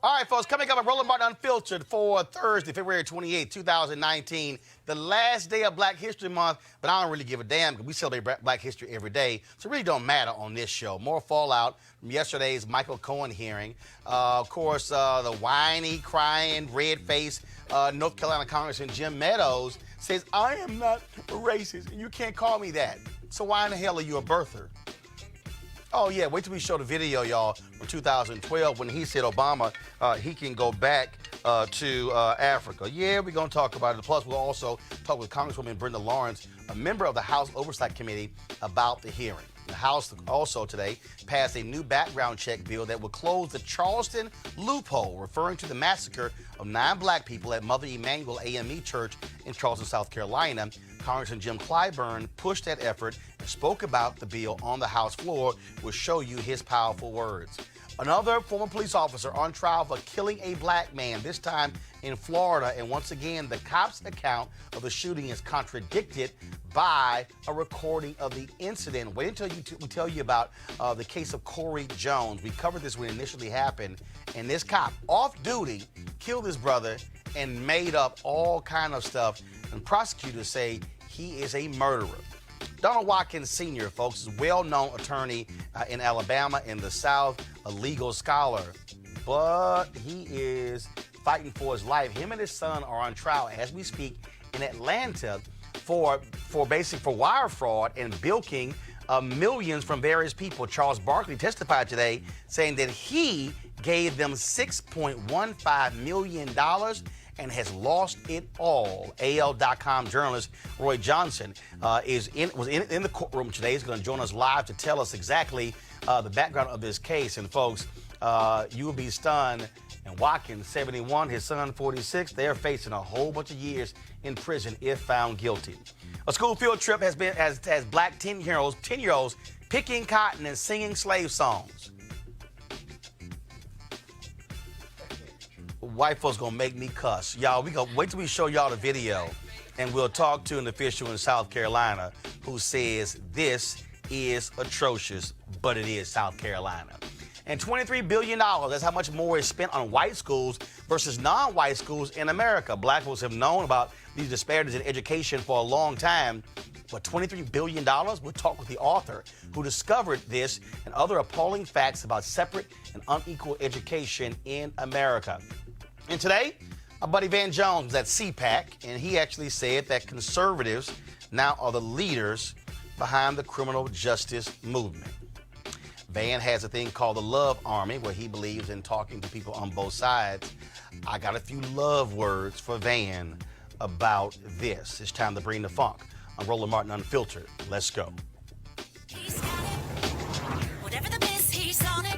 All right, folks, coming up on Roland Unfiltered for Thursday, February 28, 2019, the last day of Black History Month, but I don't really give a damn because we celebrate Black History every day, so it really don't matter on this show. More fallout from yesterday's Michael Cohen hearing. Of course, the whiny, crying, red-faced North Carolina Congressman Jim Meadows says, I am not racist, and you can't call me that. So why in the hell are you a birther? Oh, yeah, wait till we show the video, y'all, from 2012 when he said Obama, he can go back to Africa. Yeah, we're going to talk about it. Plus, we'll also talk with Congresswoman Brenda Lawrence, a member of the House Oversight Committee, about the hearing. The House also today passed a new background check bill that will close the Charleston loophole, referring to the massacre of 9 black people at Mother Emanuel AME Church in Charleston, South Carolina. Congressman Jim Clyburn pushed that effort and spoke about the bill on the House floor. We'll show you his powerful words. Another former police officer on trial for killing a black man, this time in Florida. And once again, the cops' account of the shooting is contradicted by a recording of the incident. Wait until we tell you about the case of Corey Jones. We covered this when it initially happened. And this cop, off duty, killed his brother and made up all kind of stuff. And prosecutors say he is a murderer. Donald Watkins Sr., folks, is a well-known attorney in Alabama in the South, a legal scholar. But he is fighting for his life. Him and his son are on trial as we speak in Atlanta for wire fraud and bilking millions from various people. Charles Barkley testified today saying that he gave them $6.15 million and has lost it all. AL.com journalist Roy Johnson was in the courtroom today. He's going to join us live to tell us exactly the background of this case. And folks, you will be stunned. And Watkins, 71, his son, 46, they're facing a whole bunch of years in prison if found guilty. A school field trip has black 10-year-olds picking cotton and singing slave songs. White folks gonna make me cuss. Y'all, we gonna wait till we show y'all the video and we'll talk to an official in South Carolina who says this is atrocious, but it is South Carolina. And $23 billion, that's how much more is spent on white schools versus non-white schools in America. Black folks have known about these disparities in education for a long time, but $23 billion? We'll talk with the author who discovered this and other appalling facts about separate and unequal education in America. And today, my buddy Van Jones was at CPAC, and he actually said that conservatives now are the leaders behind the criminal justice movement. Van has a thing called the Love Army, where he believes in talking to people on both sides. I got a few love words for Van about this. It's time to bring the funk on Roland Martin Unfiltered. Let's go. He's got it. Whatever the miss, he's on it.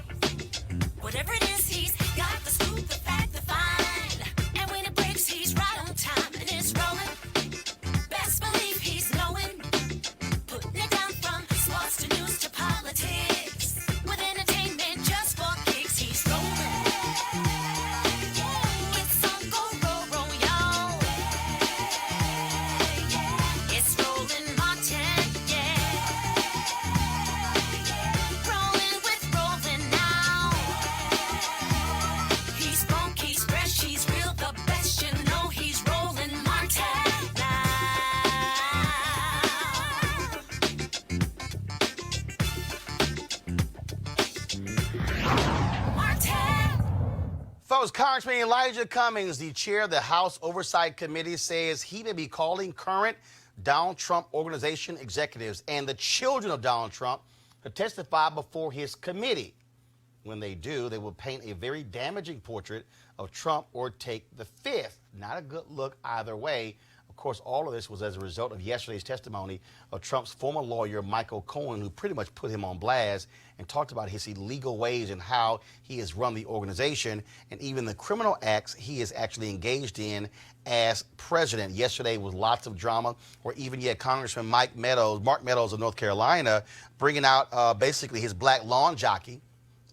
Whatever it is, he's got the scoop, the fact, the find. And when it breaks, he's right on time and it's rolling. Best believe he's knowing. Putting it down from sports to news to politics. With entertainment just for kicks, he's rolling. It's on go, roll, y'all. It's Roland Martin, yeah. Rolling with Roland now. He's funk, he's fresh, he's real, the best, you know he's Roland Martin now. Martin. Folks, Congressman Elijah Cummings, the chair of the House Oversight Committee, says he may be calling current Donald Trump organization executives and the children of Donald Trump to testify before his committee. When they do, they will paint a very damaging portrait of Trump or take the fifth. Not a good look either way. Of course, all of this was as a result of yesterday's testimony of Trump's former lawyer, Michael Cohen, who pretty much put him on blast and talked about his illegal ways and how he has run the organization and even the criminal acts he is actually engaged in as president. Yesterday was lots of drama, or even yet Congressman Mark Meadows of North Carolina, bringing out basically his black lawn jockey,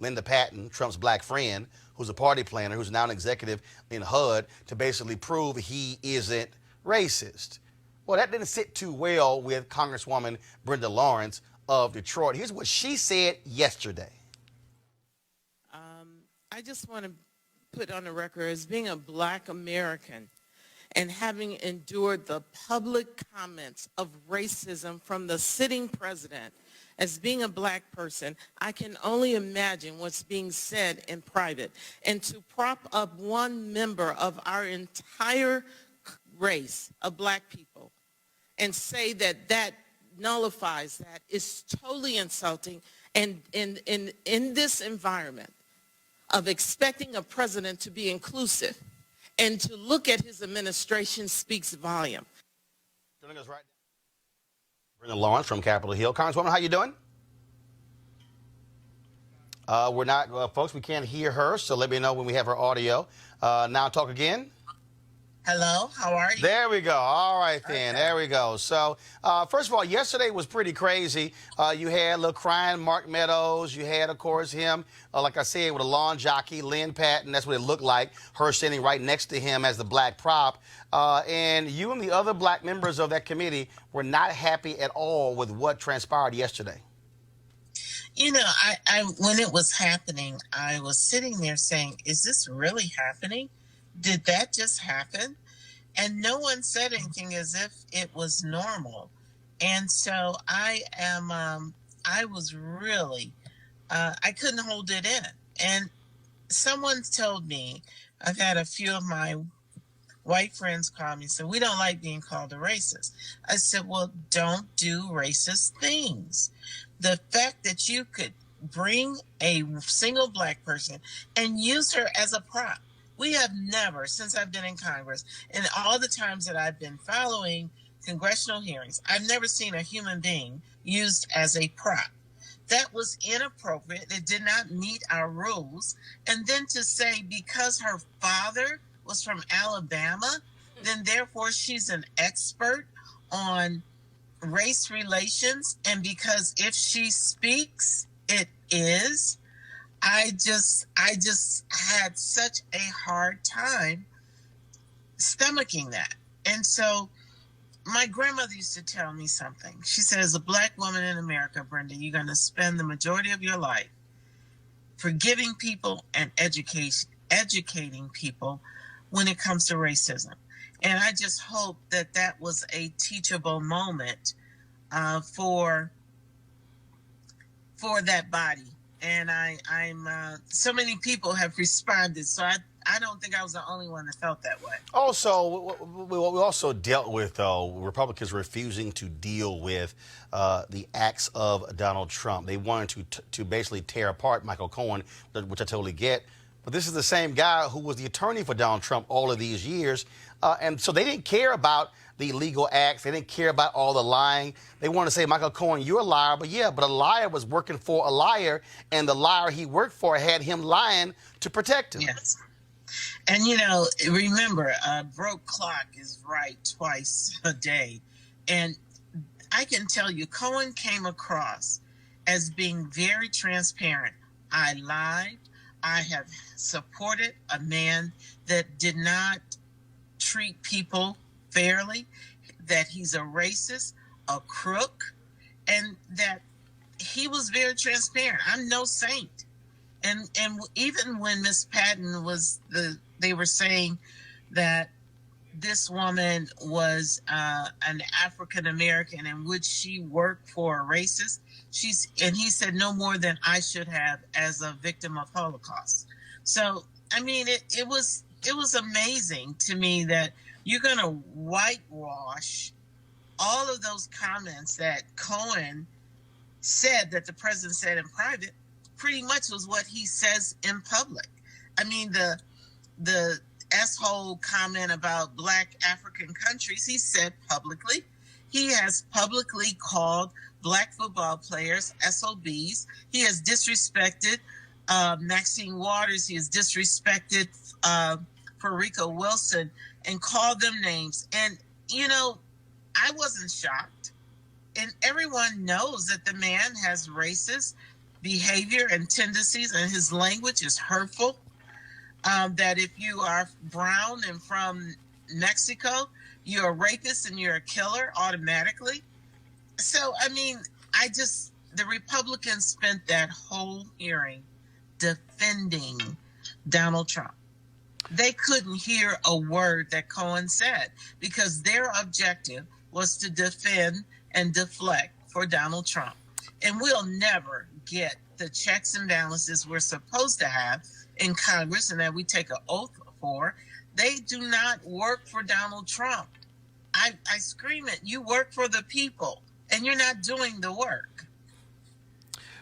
Linda Patton, Trump's black friend, who's a party planner, who's now an executive in HUD, to basically prove he isn't racist. Well, that didn't sit too well with Congresswoman Brenda Lawrence of Detroit. Here's what she said yesterday. I just want to put on the record as being a Black American and having endured the public comments of racism from the sitting president. As being a Black person, I can only imagine what's being said in private. And to prop up one member of our entire race of Black people and say that that nullifies that is totally insulting. And in this environment of expecting a president to be inclusive and to look at his administration speaks volume. Joining us right now, Brenda Lawrence from Capitol Hill. Congresswoman, how you doing? We're not, folks, we can't hear her, so let me know when we have her audio. Now talk again. Hello, how are you? There we go. All right, then. Okay. There we go. So, first of all, yesterday was pretty crazy. You had little crying Mark Meadows. You had, of course, him, like I said, with a lawn jockey, Lynn Patton. That's what it looked like, her standing right next to him as the Black prop. And you and the other Black members of that committee were not happy at all with what transpired yesterday. You know, I when it was happening, I was sitting there saying, is this really happening? Did that just happen? And no one said anything as if it was normal. And so I was really, I couldn't hold it in. And someone told me, I've had a few of my white friends call me and said, we don't like being called a racist. I said, well, don't do racist things. The fact that you could bring a single Black person and use her as a prop. We have never, since I've been in Congress, and all the times that I've been following congressional hearings, I've never seen a human being used as a prop. That was inappropriate. It did not meet our rules. And then to say because her father was from Alabama, then therefore she's an expert on race relations, and because if she speaks, it is. I just had such a hard time stomaching that. And so my grandmother used to tell me something. She said, as a Black woman in America, Brenda, you're going to spend the majority of your life forgiving people and educating people when it comes to racism. And I just hope that that was a teachable moment for that body. And I'm so many people have responded, so I don't think I was the only one that felt that way. Also, we also dealt with Republicans refusing to deal with the acts of Donald Trump. They wanted to basically tear apart Michael Cohen, which I totally get. But this is the same guy who was the attorney for Donald Trump all of these years. And so they didn't care about the illegal acts. They didn't care about all the lying. They wanted to say, Michael Cohen, you're a liar. But yeah, but a liar was working for a liar, and the liar he worked for had him lying to protect him. Yes. And, you know, remember, a broke clock is right twice a day. And I can tell you, Cohen came across as being very transparent. I lied. I have supported a man that did not treat people fairly, that he's a racist, a crook, and that he was very transparent. I'm no saint. And even when Miss Patton they were saying that this woman was an African American and would she work for a racist? And he said no more than I should have as a victim of Holocaust. So I mean, it was amazing to me that you're going to whitewash all of those comments that Cohen said that the president said in private. Pretty much was what he says in public. I mean, the S-hole comment about Black African countries, he said publicly. He has publicly called Black football players SOBs. He has disrespected Maxine Waters. He has disrespected Farica Wilson and called them names. And, you know, I wasn't shocked. And everyone knows that the man has racist behavior and tendencies, and his language is hurtful. That if you are brown and from Mexico, you're a rapist and you're a killer automatically. So, I mean, the Republicans spent that whole hearing defending Donald Trump. they couldn't hear a word that Cohen said because their objective was to defend and deflect for Donald Trump. And we'll never get the checks and balances we're supposed to have in Congress and that we take an oath for. They do not work for Donald Trump. I scream it. You work for the people, and you're not doing the work.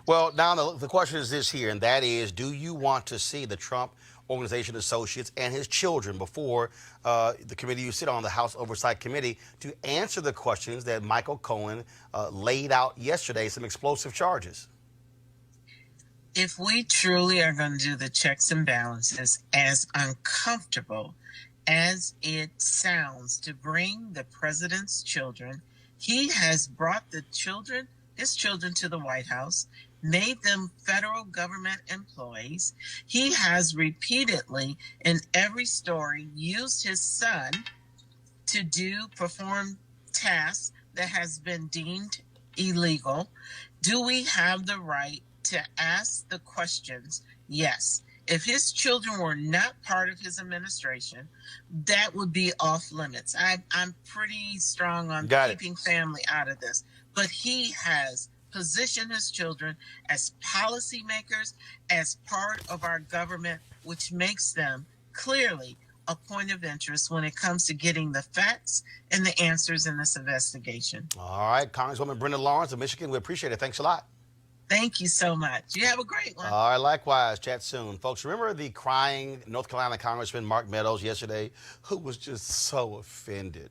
Well, now the question is this here, and that is, do you want to see the Trump Organization associates and his children before the committee you sit on, the House Oversight Committee, to answer the questions that Michael Cohen laid out yesterday, some explosive charges? If we truly are going to do the checks and balances, as uncomfortable as it sounds to bring the president's children, he has brought his children to the White House, made them federal government employees. He has repeatedly, in every story, used his son to perform tasks that has been deemed illegal. Do we have the right to ask the questions? Yes. If his children were not part of his administration, that would be off limits. I'm pretty strong on keeping family out of this. But he has positioned his children as policymakers, as part of our government, which makes them clearly a point of interest when it comes to getting the facts and the answers in this investigation. All right, Congresswoman Brenda Lawrence of Michigan, we appreciate it. Thanks a lot. Thank you so much. You have a great one. All right, likewise. Chat soon. Folks, remember the crying North Carolina Congressman Mark Meadows yesterday, who was just so offended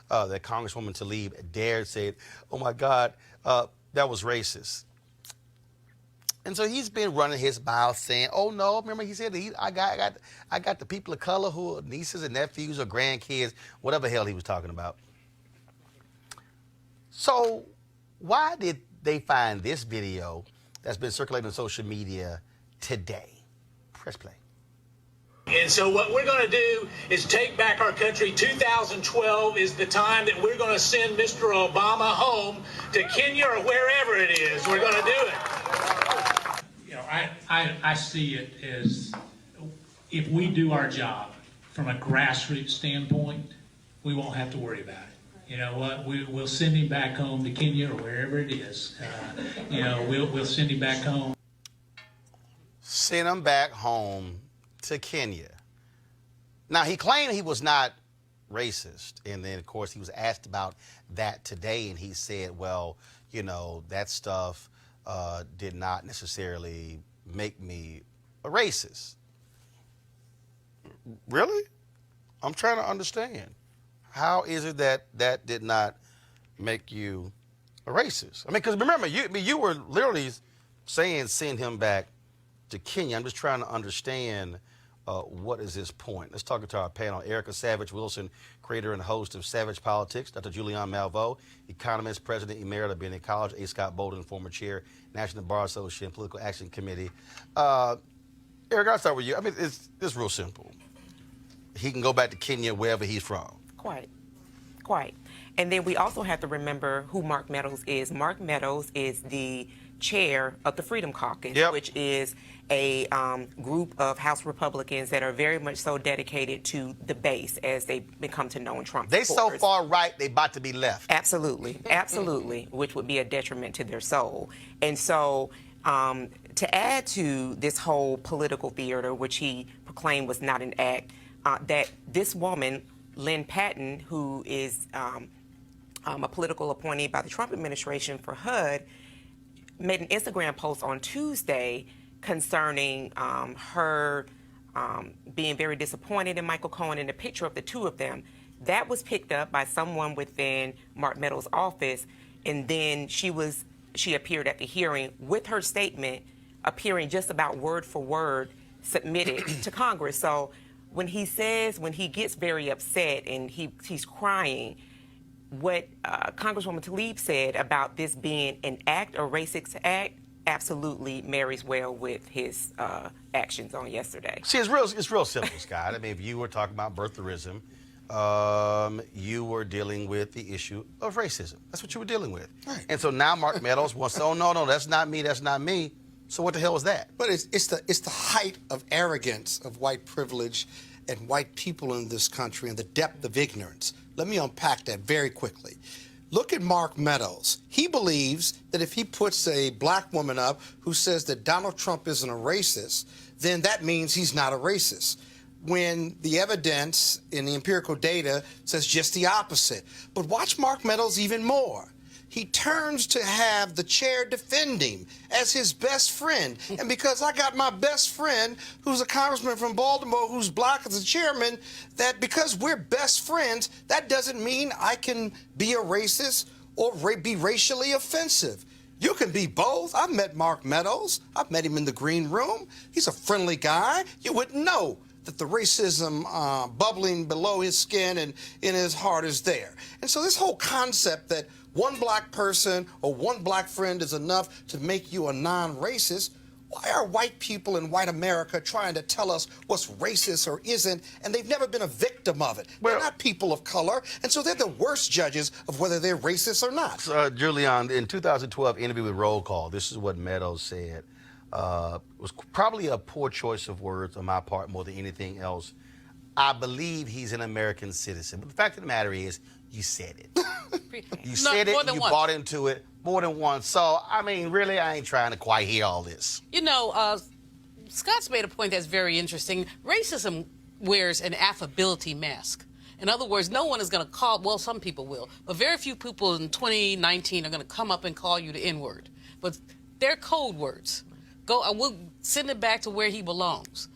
that Congresswoman Tlaib dared say it. Oh, my God, that was racist. And so he's been running his mouth saying, oh, no, remember he said, I got the people of color who are nieces and nephews or grandkids, whatever the hell he was talking about. So why did they find this video that's been circulating on social media today? Press play. And so what we're going to do is take back our country. 2012 is the time that we're going to send Mr. Obama home to Kenya or wherever it is. We're going to do it. You know, I see it as if we do our job from a grassroots standpoint, we won't have to worry about it. You know what? We'll send him back home to Kenya or wherever it is. You know, we'll send him back home. Send him back home to Kenya. Now, he claimed he was not racist. And then, of course, he was asked about that today. And he said, well, you know, that stuff did not necessarily make me a racist. Really? I'm trying to understand. How is it that that did not make you a racist? I mean, because remember, you were literally saying send him back to Kenya. I'm just trying to understand what is his point. Let's talk to our panel. Erica Savage Wilson, creator and host of Savage Politics. Dr. Julian Malveaux, economist, president emerita of Benedict College. A. Scott Bolden, former chair, National Bar Association, Political Action Committee. Erica, I'll start with you. I mean, it's real simple. He can go back to Kenya wherever he's from. Quite. And then we also have to remember who Mark Meadows is. Mark Meadows is the chair of the Freedom Caucus, which is a group of House Republicans that are very much so dedicated to the base as they become to know Trump. They so far right, they about to be left. Absolutely, absolutely, which would be a detriment to their soul. And so to add to this whole political theater, which he proclaimed was not an act, that this woman, Lynn Patton, who is a political appointee by the Trump administration for HUD, made an Instagram post on Tuesday concerning her being very disappointed in Michael Cohen and a picture of the two of them. That was picked up by someone within Mark Meadows' office, and then she appeared at the hearing with her statement appearing just about word for word submitted to Congress. So when he gets very upset and he's crying, what Congresswoman Tlaib said about this being an act, a racist act, absolutely marries well with his actions on yesterday. See, it's real simple, Scott. I mean, if you were talking about birtherism, you were dealing with the issue of racism. That's what you were dealing with. Right. And so now Mark Meadows wants to, oh, no, that's not me, that's not me. So what the hell is that? But it's the height of arrogance of white privilege and white people in this country and the depth of ignorance. Let me unpack that very quickly. Look at Mark Meadows. He believes that if he puts a black woman up who says that Donald Trump isn't a racist, then that means he's not a racist, when the evidence in the empirical data says just the opposite. But watch Mark Meadows even more. He turns to have the chair defend him as his best friend. And because I got my best friend, who's a congressman from Baltimore, who's black as a chairman, that because we're best friends, that doesn't mean I can be a racist or be racially offensive. You can be both. I've met Mark Meadows. I've met him in the green room. He's a friendly guy. You wouldn't know that the racism bubbling below his skin and in his heart is there. And so this whole concept that one black person or one black friend is enough to make you a non-racist, why are white people in white America trying to tell us what's racist or isn't, and they've never been a victim of it? They're not people of color, and so they're the worst judges of whether they're racist or not. Julian, in 2012 interview with Roll Call, this is what Meadows said. It was probably a poor choice of words on my part more than anything else. I believe he's an American citizen, but the fact of the matter is, you said it. You said it, you bought into it more than once. So, I mean, really, I ain't trying to quite hear all this. You know, Scott's made a point that's very interesting. Racism wears an affability mask. In other words, no one is going to call, well, some people will, but very few people in 2019 are going to come up and call you the N-word. But they're code words. We'll send it back to where he belongs.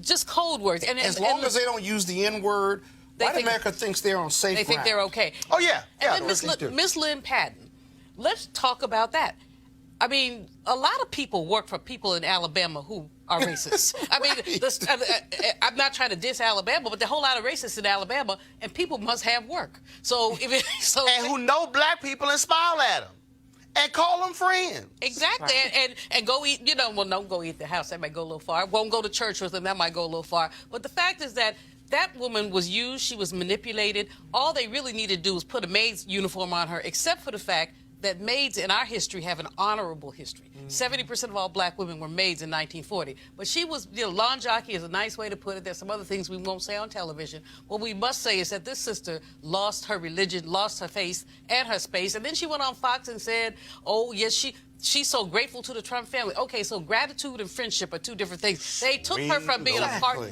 Just code words. And as long as they don't use the N-word, white America thinks they're on safe ground. They think they're okay. Oh, yeah. And then Miss Lynn Patton, let's talk about that. I mean, a lot of people work for people in Alabama who are racist. I mean, I'm not trying to diss Alabama, but there are a whole lot of racists in Alabama, and people must have work. And who know black people and smile at them. And call them friends. Exactly. Right. And go eat, well, don't go eat at the house. That might go a little far. Won't go to church with them. That might go a little far. But the fact is that woman was used. She was manipulated. All they really needed to do was put a maid's uniform on her, except for the fact that maids in our history have an honorable history. 70% of all black women were maids in 1940. But she was, lawn jockey is a nice way to put it. There's some other things we won't say on television. What we must say is that this sister lost her religion, lost her face and her space. And then she went on Fox and said, oh, yes, she's so grateful to the Trump family. Okay, so gratitude and friendship are two different things. They took her from being a party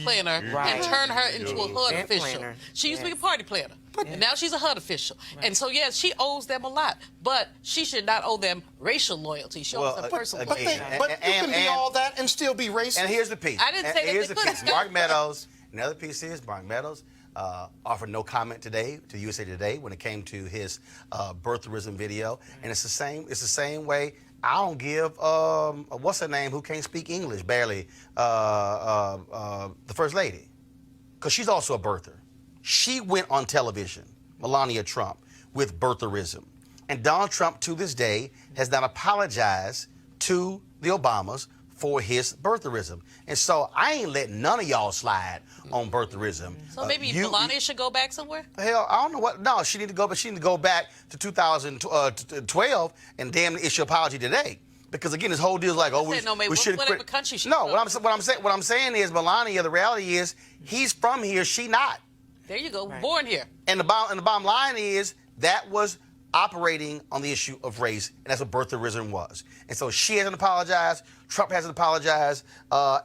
planner and turned her into a HUD official. She used to be a party planner. And now she's a HUD official. And so, yes, she owes them a lot. But she should not owe them racial loyalty. She owes them personal loyalty. But you can be all that and still be racist. And here's the piece. I didn't say that they couldn't. Mark Meadows, another piece is Mark Meadows offered no comment today to USA Today when it came to his birtherism video. And it's the same way. I don't give, what's her name, who can't speak English barely, the First Lady. Because she's also a birther. She went on television, Melania Trump, with birtherism. And Donald Trump, to this day, has not apologized to the Obamas for his birtherism. And so I ain't letting none of y'all slide on birtherism. So maybe Melania should go back somewhere? Hell, I don't know what. No, she need to go back to 2012 and damn issue apology today. Because again, this whole deal is like, we should. Whatever country she. No, what I'm saying is Melania. The reality is he's from here, she not. There you go, born here. And the bottom line is that was operating on the issue of race, and that's what birtherism was. And so she hasn't apologized, Trump hasn't apologized,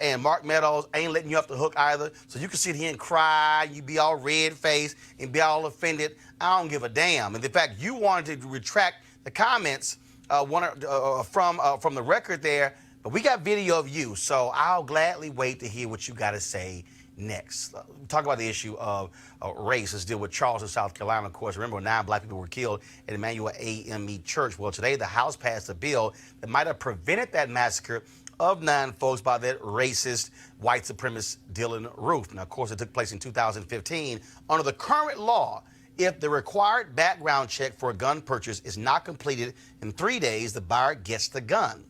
and Mark Meadows ain't letting you off the hook either. So you can sit here and cry, you be all red-faced and be all offended. I don't give a damn. And in fact, you wanted to retract the comments from the record there, but we got video of you, so I'll gladly wait to hear what you got to say next. Talk about the issue of race. Let's deal with Charleston, South Carolina. Of course, remember 9 black people were killed at Emmanuel AME Church. Well, today the House passed a bill that might have prevented that massacre of 9 folks by that racist white supremacist Dylan Roof. Now, of course, it took place in 2015. Under the current law, if the required background check for a gun purchase is not completed in 3 days, the buyer gets the gun.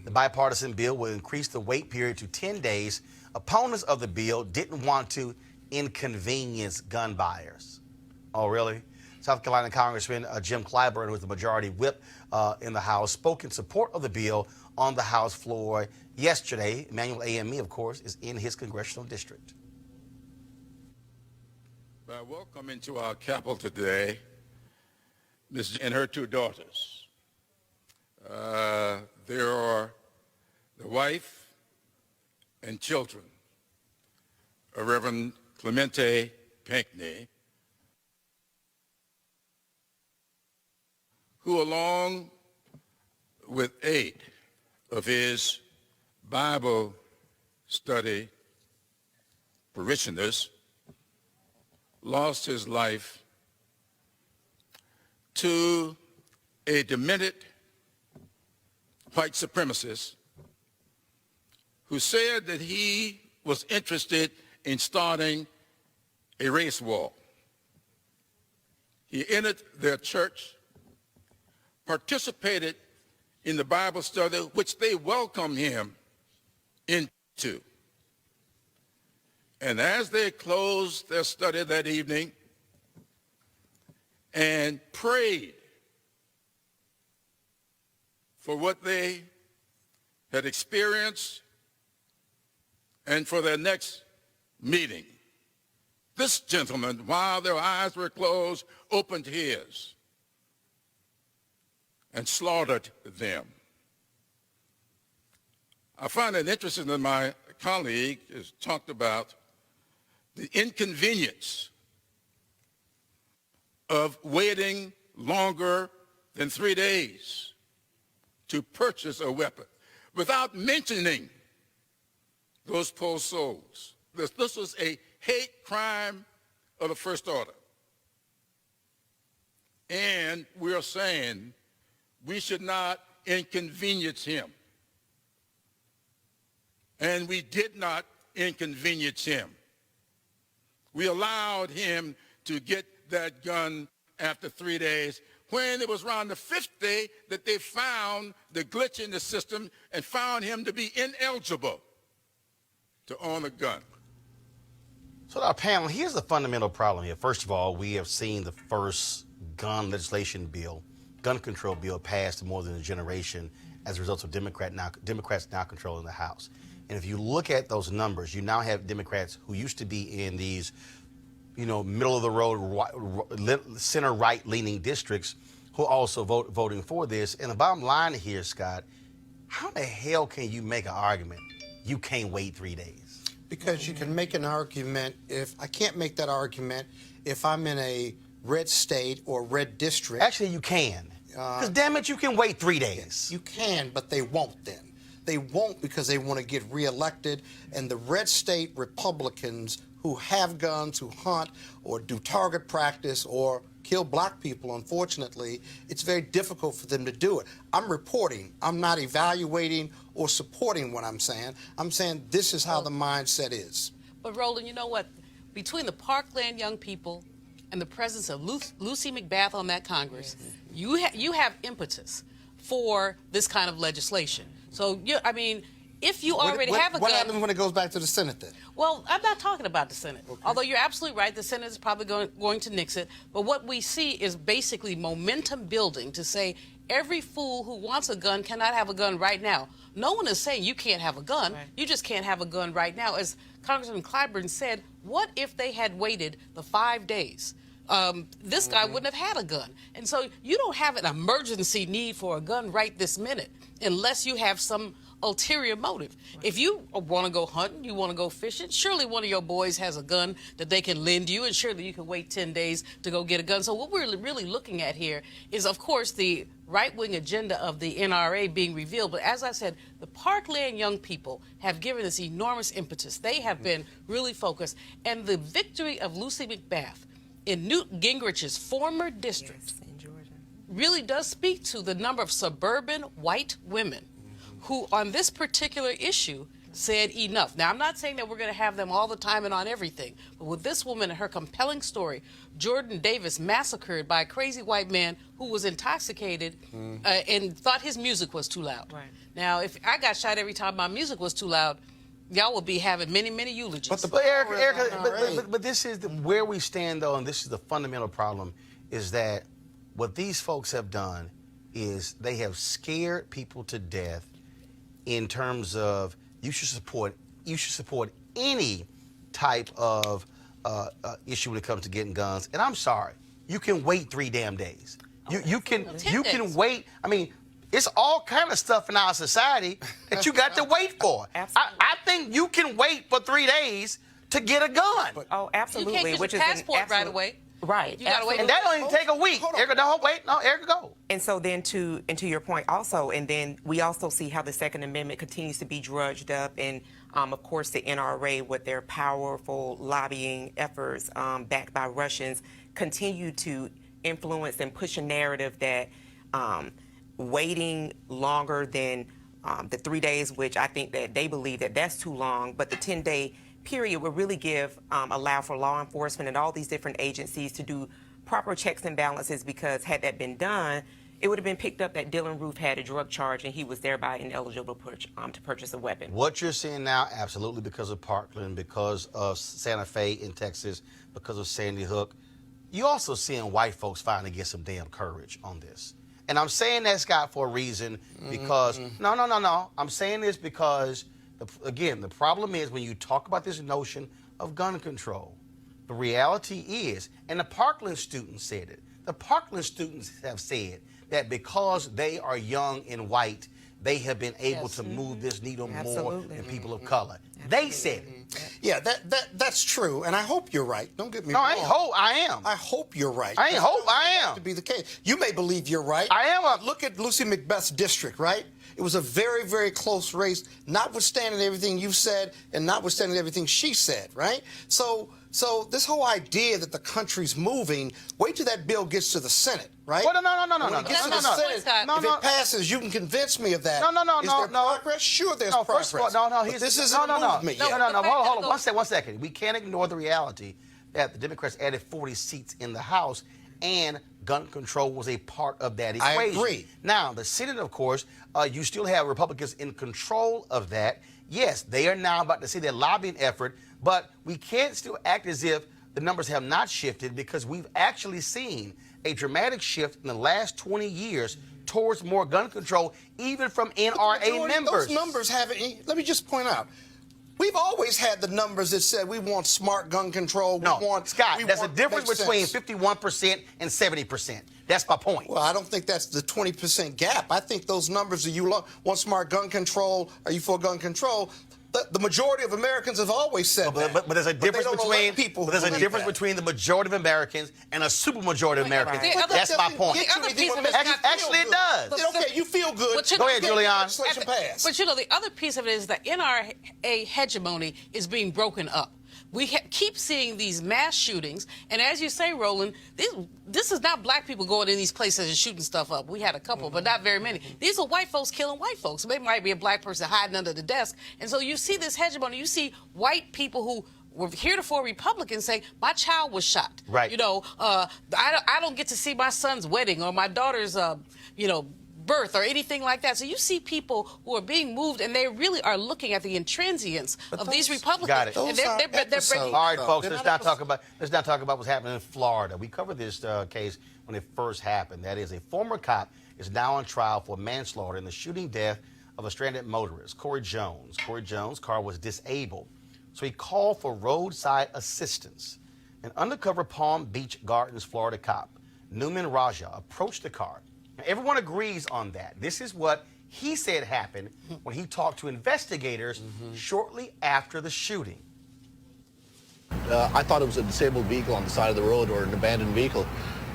The bipartisan bill will increase the wait period to 10 days. Opponents of the bill didn't want to inconvenience gun buyers. Oh, really? South Carolina Congressman Jim Clyburn, who is the majority whip in the House, spoke in support of the bill on the House floor yesterday. Emmanuel AME, of course, is in his congressional district. Welcome into our capital today, Ms. and her two daughters. There are the wife and children of Reverend Clemente Pinckney, who, along with 8 of his Bible study parishioners, lost his life to a demented white supremacist who said that he was interested in starting a race war. He entered their church, participated in the Bible study, which they welcomed him into. And as they closed their study that evening and prayed for what they had experienced and for their next meeting, this gentleman, while their eyes were closed, opened his and slaughtered them. I find it interesting that my colleague has talked about the inconvenience of waiting longer than 3 days to purchase a weapon without mentioning those poor souls. This was a hate crime of the first order. And we are saying we should not inconvenience him. And we did not inconvenience him. We allowed him to get that gun after 3 days, when it was around the 5th day that they found the glitch in the system and found him to be ineligible to own a gun. So our panel, here's the fundamental problem here. First of all, we have seen the first gun legislation bill, gun control bill, passed in more than a generation as a result of Democrats now controlling the House. And if you look at those numbers, you now have Democrats who used to be in these, middle of the road, center right leaning districts who are also voting for this. And the bottom line here, Scott, how the hell can you make an argument you can't wait 3 days? Because you can make an argument I can't make that argument if I'm in a red state or red district. Actually, you can. Because damn it, you can wait 3 days. You can, but they won't then. They won't because they want to get reelected, and the red state Republicans who have guns, who hunt or do target practice or kill black people, unfortunately, it's very difficult for them to do it. I'm reporting. I'm not evaluating or supporting what I'm saying. I'm saying this is how the mindset is. But Roland, you know what? Between the Parkland young people and the presence of Lucy McBath on that Congress, you have impetus for this kind of legislation. So, if you already have a gun... What happens when it goes back to the Senate then? Well, I'm not talking about the Senate. Okay. Although you're absolutely right, the Senate is probably going to nix it. But what we see is basically momentum building to say every fool who wants a gun cannot have a gun right now. No one is saying you can't have a gun. Right. You just can't have a gun right now. As Congressman Clyburn said, what if they had waited the 5 days? This guy wouldn't have had a gun. And so you don't have an emergency need for a gun right this minute unless you have some ulterior motive. Right. If you want to go hunting, you want to go fishing, surely one of your boys has a gun that they can lend you, and surely you can wait 10 days to go get a gun. So what we're really looking at here is, of course, the right-wing agenda of the NRA being revealed. But as I said, the Parkland young people have given this enormous impetus. They have been really focused. And the victory of Lucy McBath in Newt Gingrich's former district in Georgia really does speak to the number of suburban white women who on this particular issue said enough. Now, I'm not saying that we're going to have them all the time and on everything, but with this woman and her compelling story, Jordan Davis massacred by a crazy white man who was intoxicated and thought his music was too loud. Right. Now, if I got shot every time my music was too loud, y'all will be having many, many eulogies. But Erica, this is where we stand, though, and this is the fundamental problem, is that what these folks have done is they have scared people to death in terms of you should support any type of issue when it comes to getting guns. And I'm sorry, you can wait 3 damn days. You can wait. I mean, it's all kind of stuff in our society that you got to wait for. I think you can wait for 3 days to get a gun. Oh, absolutely. You can't get your passport right away. Right. You gotta wait. And that don't even take a week. Erica, no, wait, no, Erica, go. And so then to your point also, and then we also see how the Second Amendment continues to be drudged up, and of course the NRA with their powerful lobbying efforts backed by Russians continue to influence and push a narrative that waiting longer than the 3 days, which I think that they believe that that's too long, but the 10-day period would really allow for law enforcement and all these different agencies to do proper checks and balances, because had that been done, it would have been picked up that Dylan Roof had a drug charge and he was thereby ineligible to purchase a weapon. What you're seeing now, absolutely because of Parkland, because of Santa Fe in Texas, because of Sandy Hook, you're also seeing white folks finally get some damn courage on this. And I'm saying that, Scott, for a reason, because, no. I'm saying this because, again, the problem is when you talk about this notion of gun control, the reality is, and the Parkland students said it, the Parkland students have said that because they are young and white, they have been able to move this needle more than people of color. They said it. Yeah, that's true, and I hope you're right. Don't get me No, wrong. I am. I hope you're right. I am. To be the case, you may believe you're right. I am. Look at Lucy Macbeth's district, right? It was a very, very close race, notwithstanding everything you said and notwithstanding everything she said, right? So this whole idea that the country's moving, wait till that bill gets to the Senate, right? Well, no. When it gets to the Senate, if it passes, you can convince me of that. No. Is there progress? Sure, there's progress. First of all, But this isn't a movement yet. No. Hold on. One second. We can't ignore the reality that the Democrats added 40 seats in the House, and gun control was a part of that equation. I agree. Now, the Senate, of course, you still have Republicans in control of that. Yes, they are now about to see their lobbying effort, but we can't still act as if the numbers have not shifted, because we've actually seen a dramatic shift in the last 20 years towards more gun control, even from NRA members. Those numbers haven't. Let me just point out. We've always had the numbers that said we want smart gun control. Scott, there's a difference between 51% and 70%. That's my point. Well, I don't think that's the 20% gap. I think those numbers, you want smart gun control, are you for gun control? The majority of Americans have always said that. But there's a difference between the majority of Americans and a super majority of Americans. Right. That's my point. Actually, it does. Okay, you feel good. Go ahead, Julian. But the other piece of it is that NRA hegemony is being broken up. We keep seeing these mass shootings, and as you say, Roland, this is not black people going in these places and shooting stuff up. We had a couple, but not very many. These are white folks killing white folks. There might be a black person hiding under the desk, and so you see this hegemony. You see white people who were heretofore Republicans saying, my child was shot. Right. I don't get to see my son's wedding or my daughter's, birth or anything like that. So you see people who are being moved, and they really are looking at the intransience of these Republicans. Got it. And they're breaking. All right, folks, let's not talk about what's happening in Florida. We covered this case when it first happened. That is, a former cop is now on trial for manslaughter in the shooting death of a stranded motorist, Corey Jones. Corey Jones' car was disabled, so he called for roadside assistance. An undercover Palm Beach Gardens, Florida cop, Newman Raja, approached the car. Now, everyone agrees on that. This is what he said happened when he talked to investigators shortly after the shooting. I thought it was a disabled vehicle on the side of the road, or an abandoned vehicle.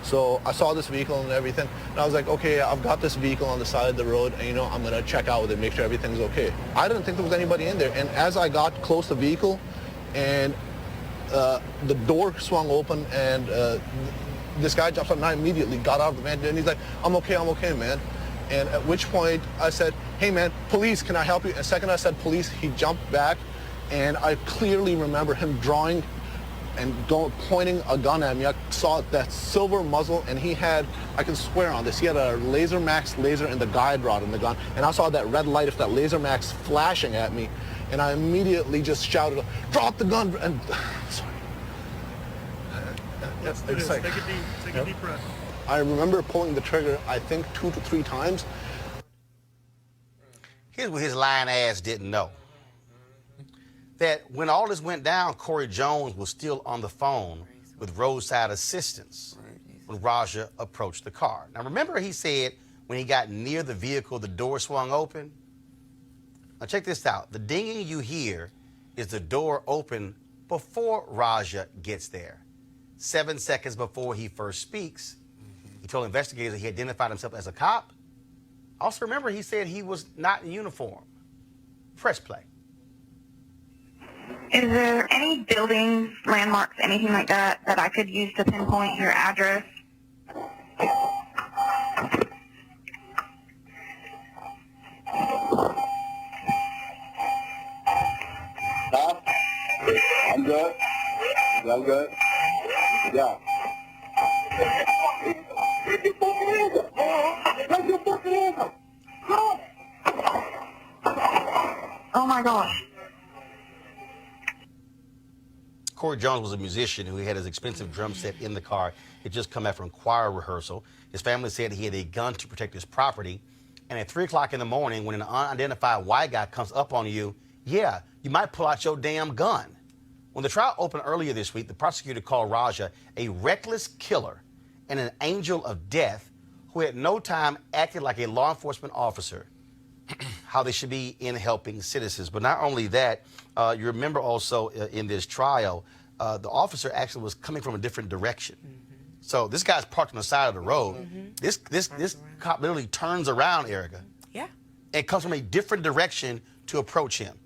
So I saw this vehicle and everything, and I was like, okay, I've got this vehicle on the side of the road, and I'm going to check out with it, make sure everything's okay. I didn't think there was anybody in there, and as I got close to the vehicle, and the door swung open, and this guy jumps up, and I immediately got out of the van, and he's like, I'm okay, man. And at which point I said, hey man, police, can I help you? And the second I said police, he jumped back, and I clearly remember him drawing and pointing a gun at me. I saw that silver muzzle, and he had, I can swear on this, he had a Laser Max laser and the guide rod in the gun, and I saw that red light of that Laser Max flashing at me, and I immediately just shouted, drop the gun, and sorry. Let's do this. Take a Take a deep breath. I remember pulling the trigger, I think 2 to 3 times. Here's what his lying ass didn't know. That when all this went down, Corey Jones was still on the phone with roadside assistance when Raja approached the car. Now, remember he said when he got near the vehicle, the door swung open? Now, check this out. The dinging you hear is the door open before Raja gets there. 7 seconds before he first speaks, he told investigators that he identified himself as a cop. Also, remember, he said he was not in uniform. Press play. Is there any buildings, landmarks, anything like that that I could use to pinpoint your address? Huh? I'm good. I'm good. Yeah. Oh my gosh. Corey Jones was a musician who had his expensive drum set in the car. He'd just come back from choir rehearsal. His family said he had a gun to protect his property. And at 3 o'clock in the morning, when an unidentified white guy comes up on you, yeah, you might pull out your damn gun. When the trial opened earlier this week, the prosecutor called Raja a reckless killer and an angel of death who at no time acted like a law enforcement officer, how they should be in helping citizens. But not only that, you remember also in this trial, the officer actually was coming from a different direction. So this guy's parked on the side of the road. This cop literally turns around, Erica. Yeah. And comes from a different direction to approach him.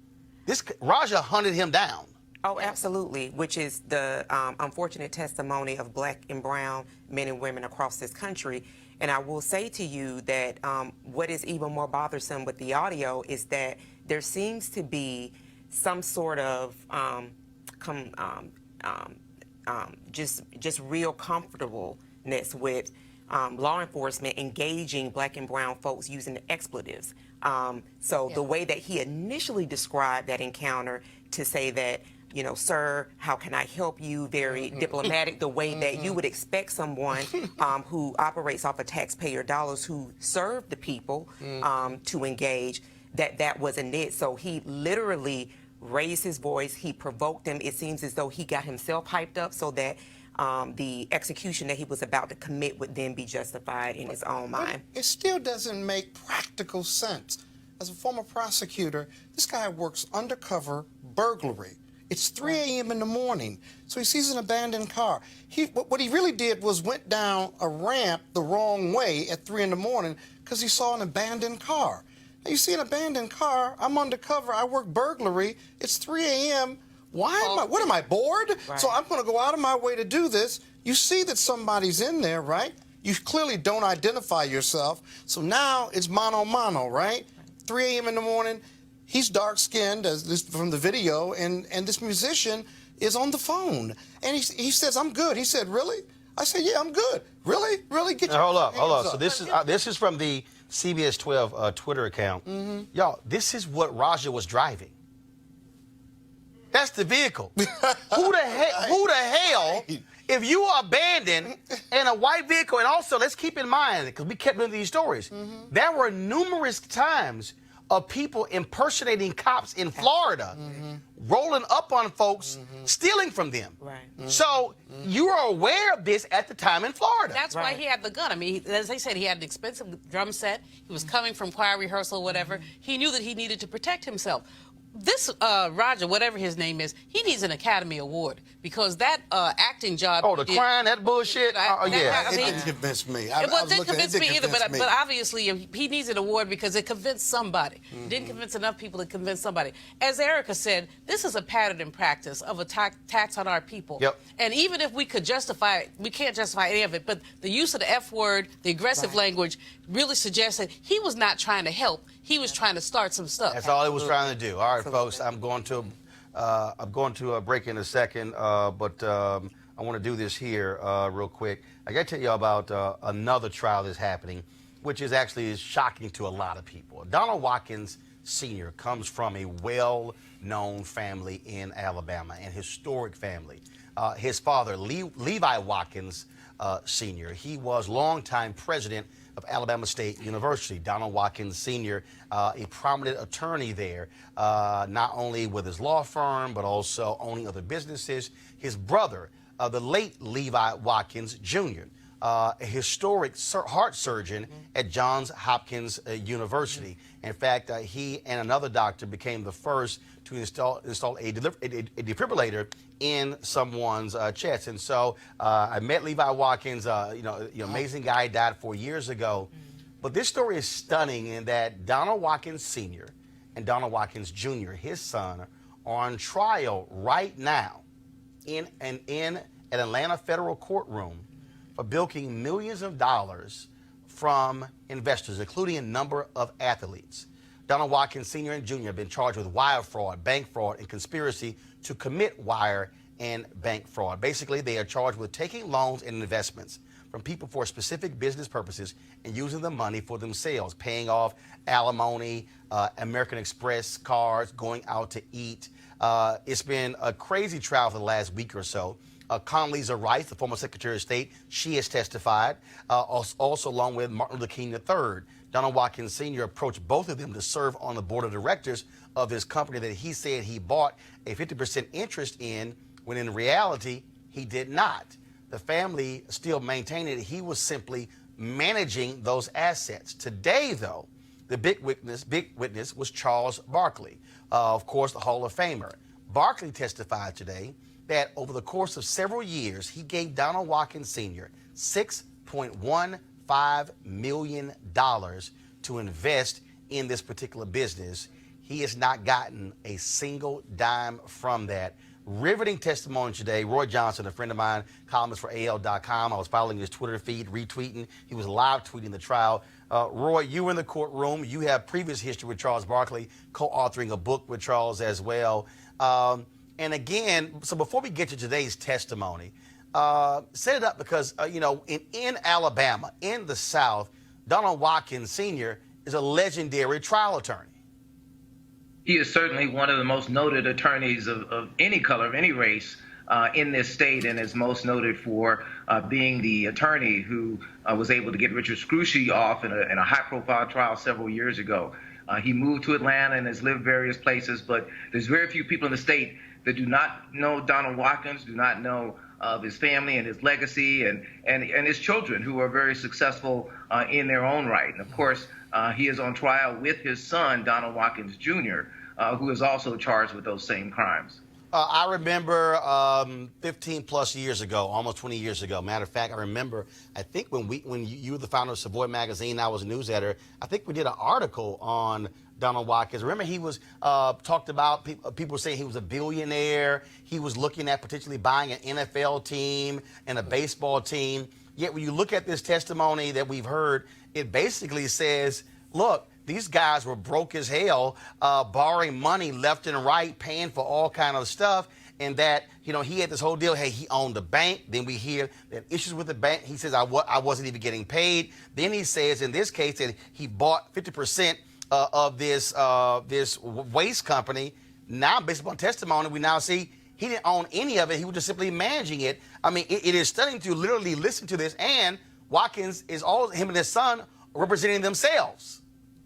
Raja hunted him down. Oh, absolutely, which is the unfortunate testimony of black and brown men and women across this country. And I will say to you that what is even more bothersome with the audio is that there seems to be some sort of just real comfortableness with law enforcement engaging black and brown folks using expletives. The way that he initially described that encounter to say that, you know, sir, how can I help you? Very diplomatic, the way that you would expect someone who operates off of taxpayer dollars, who serve the people to engage, that wasn't it. So he literally raised his voice. He provoked them. It seems as though he got himself hyped up so that the execution that he was about to commit would then be justified in his own mind. It still doesn't make practical sense. As a former prosecutor, this guy works undercover burglary. It's 3 a.m. in the morning, so he sees an abandoned car. What he really did was went down a ramp the wrong way at 3 in the morning because he saw an abandoned car. Now, you see an abandoned car, I'm undercover, I work burglary, it's 3 a.m., what am I, bored? Right. So I'm going to go out of my way to do this. You see that somebody's in there, right? You clearly don't identify yourself, so now it's mano a mano, right? 3 a.m. in the morning. He's dark-skinned, as this from the video, and this musician is on the phone. And he says, I'm good. He said, really? I said, yeah, I'm good. Really? Really? Get your Hold up. hands So this is from the CBS 12 Twitter account. Y'all, this is what Raja was driving. That's the vehicle. Who the hell, if you are abandoned in a white vehicle, and also let's keep in mind, because we kept doing these stories, there were numerous times of people impersonating cops in Florida, rolling up on folks, stealing from them. Right. So you are aware of this at the time in Florida. That's why he had the gun. I mean, as they said, he had an expensive drum set. He was coming from choir rehearsal, whatever. He knew that he needed to protect himself. This Raja, whatever his name is, he needs an Academy Award because that acting job. Oh, the crime, that bullshit. Yeah. It didn't convince me. It didn't convince me either, but obviously he needs an award because it convinced somebody. It didn't convince enough people to convince somebody. As Erica said, this is a pattern in practice of a tax on our people. Yep. And even if we could justify it, we can't justify any of it, but the use of the F word, the aggressive language, really suggests that he was not trying to help. He was trying to start some stuff. That's all he was trying to do. All right, folks, I'm going to a break in a second, but I want to do this here real quick. I got to tell you about another trial that's happening, which is actually shocking to a lot of people. Donald Watkins Sr. comes from a well-known family in Alabama, an historic family. His father, Levi Watkins, Sr. He was longtime president of Alabama State University. Donald Watkins Sr., a prominent attorney there, not only with his law firm, but also owning other businesses. His brother, the late Levi Watkins Jr., a historic heart surgeon at Johns Hopkins University. In fact, he and another doctor became the first to install a defibrillator in someone's chest. And so I met Levi Watkins, amazing guy, died 4 years ago. But this story is stunning in that Donald Watkins Sr. and Donald Watkins Jr., his son, are on trial right now in an Atlanta federal courtroom for bilking millions of dollars from investors, including a number of athletes. Donald Watkins Sr. and Jr. have been charged with wire fraud, bank fraud, and conspiracy to commit wire and bank fraud. Basically, they are charged with taking loans and investments from people for specific business purposes and using the money for themselves, paying off alimony, American Express cards, going out to eat. It's been a crazy trial for the last week or so. Condoleezza Rice, the former Secretary of State, she has testified, also along with Martin Luther King III. Donald Watkins Sr. approached both of them to serve on the board of directors of his company that he said he bought a 50% interest in, when in reality, he did not. The family still maintained that he was simply managing those assets. Today, though, the big witness was Charles Barkley, of course, the Hall of Famer. Barkley testified today that over the course of several years, he gave Donald Watkins Sr. $6.15 million to invest in this particular business. He has not gotten a single dime from that. Riveting testimony today. Roy Johnson, a friend of mine, columnist for AL.com. I was following his Twitter feed, retweeting. He was live tweeting the trial. Roy, you were in the courtroom. You have previous history with Charles Barkley, co-authoring a book with Charles as well. And again, so before we get to today's testimony, set it up because, in Alabama, in the South, Donald Watkins Sr. is a legendary trial attorney. He is certainly one of the most noted attorneys of any color, of any race in this state, and is most noted for being the attorney who was able to get Richard Scrushy off in a high-profile trial several years ago. He moved to Atlanta and has lived various places, but there's very few people in the state that do not know Donald Watkins, do not know of his family and his legacy and his children, who are very successful in their own right. And of course, he is on trial with his son, Donald Watkins Jr., who is also charged with those same crimes. I remember 15 plus years ago, almost 20 years ago. Matter of fact, I remember, I think when you were the founder of Savoy Magazine, I was a news editor, I think we did an article on Donald Watkins. Remember, he was talked about, people saying he was a billionaire. He was looking at potentially buying an NFL team and a baseball team. Yet when you look at this testimony that we've heard, it basically says, look, these guys were broke as hell, borrowing money left and right, paying for all kind of stuff. And that, he had this whole deal. Hey, he owned the bank. Then we hear that issues with the bank. He says, I wasn't even getting paid. Then he says, in this case, that he bought 50% of this waste company. Now, based upon testimony, we now see he didn't own any of it. He was just simply managing it. I mean, it is stunning to literally listen to this. And Watkins is him and his son representing themselves.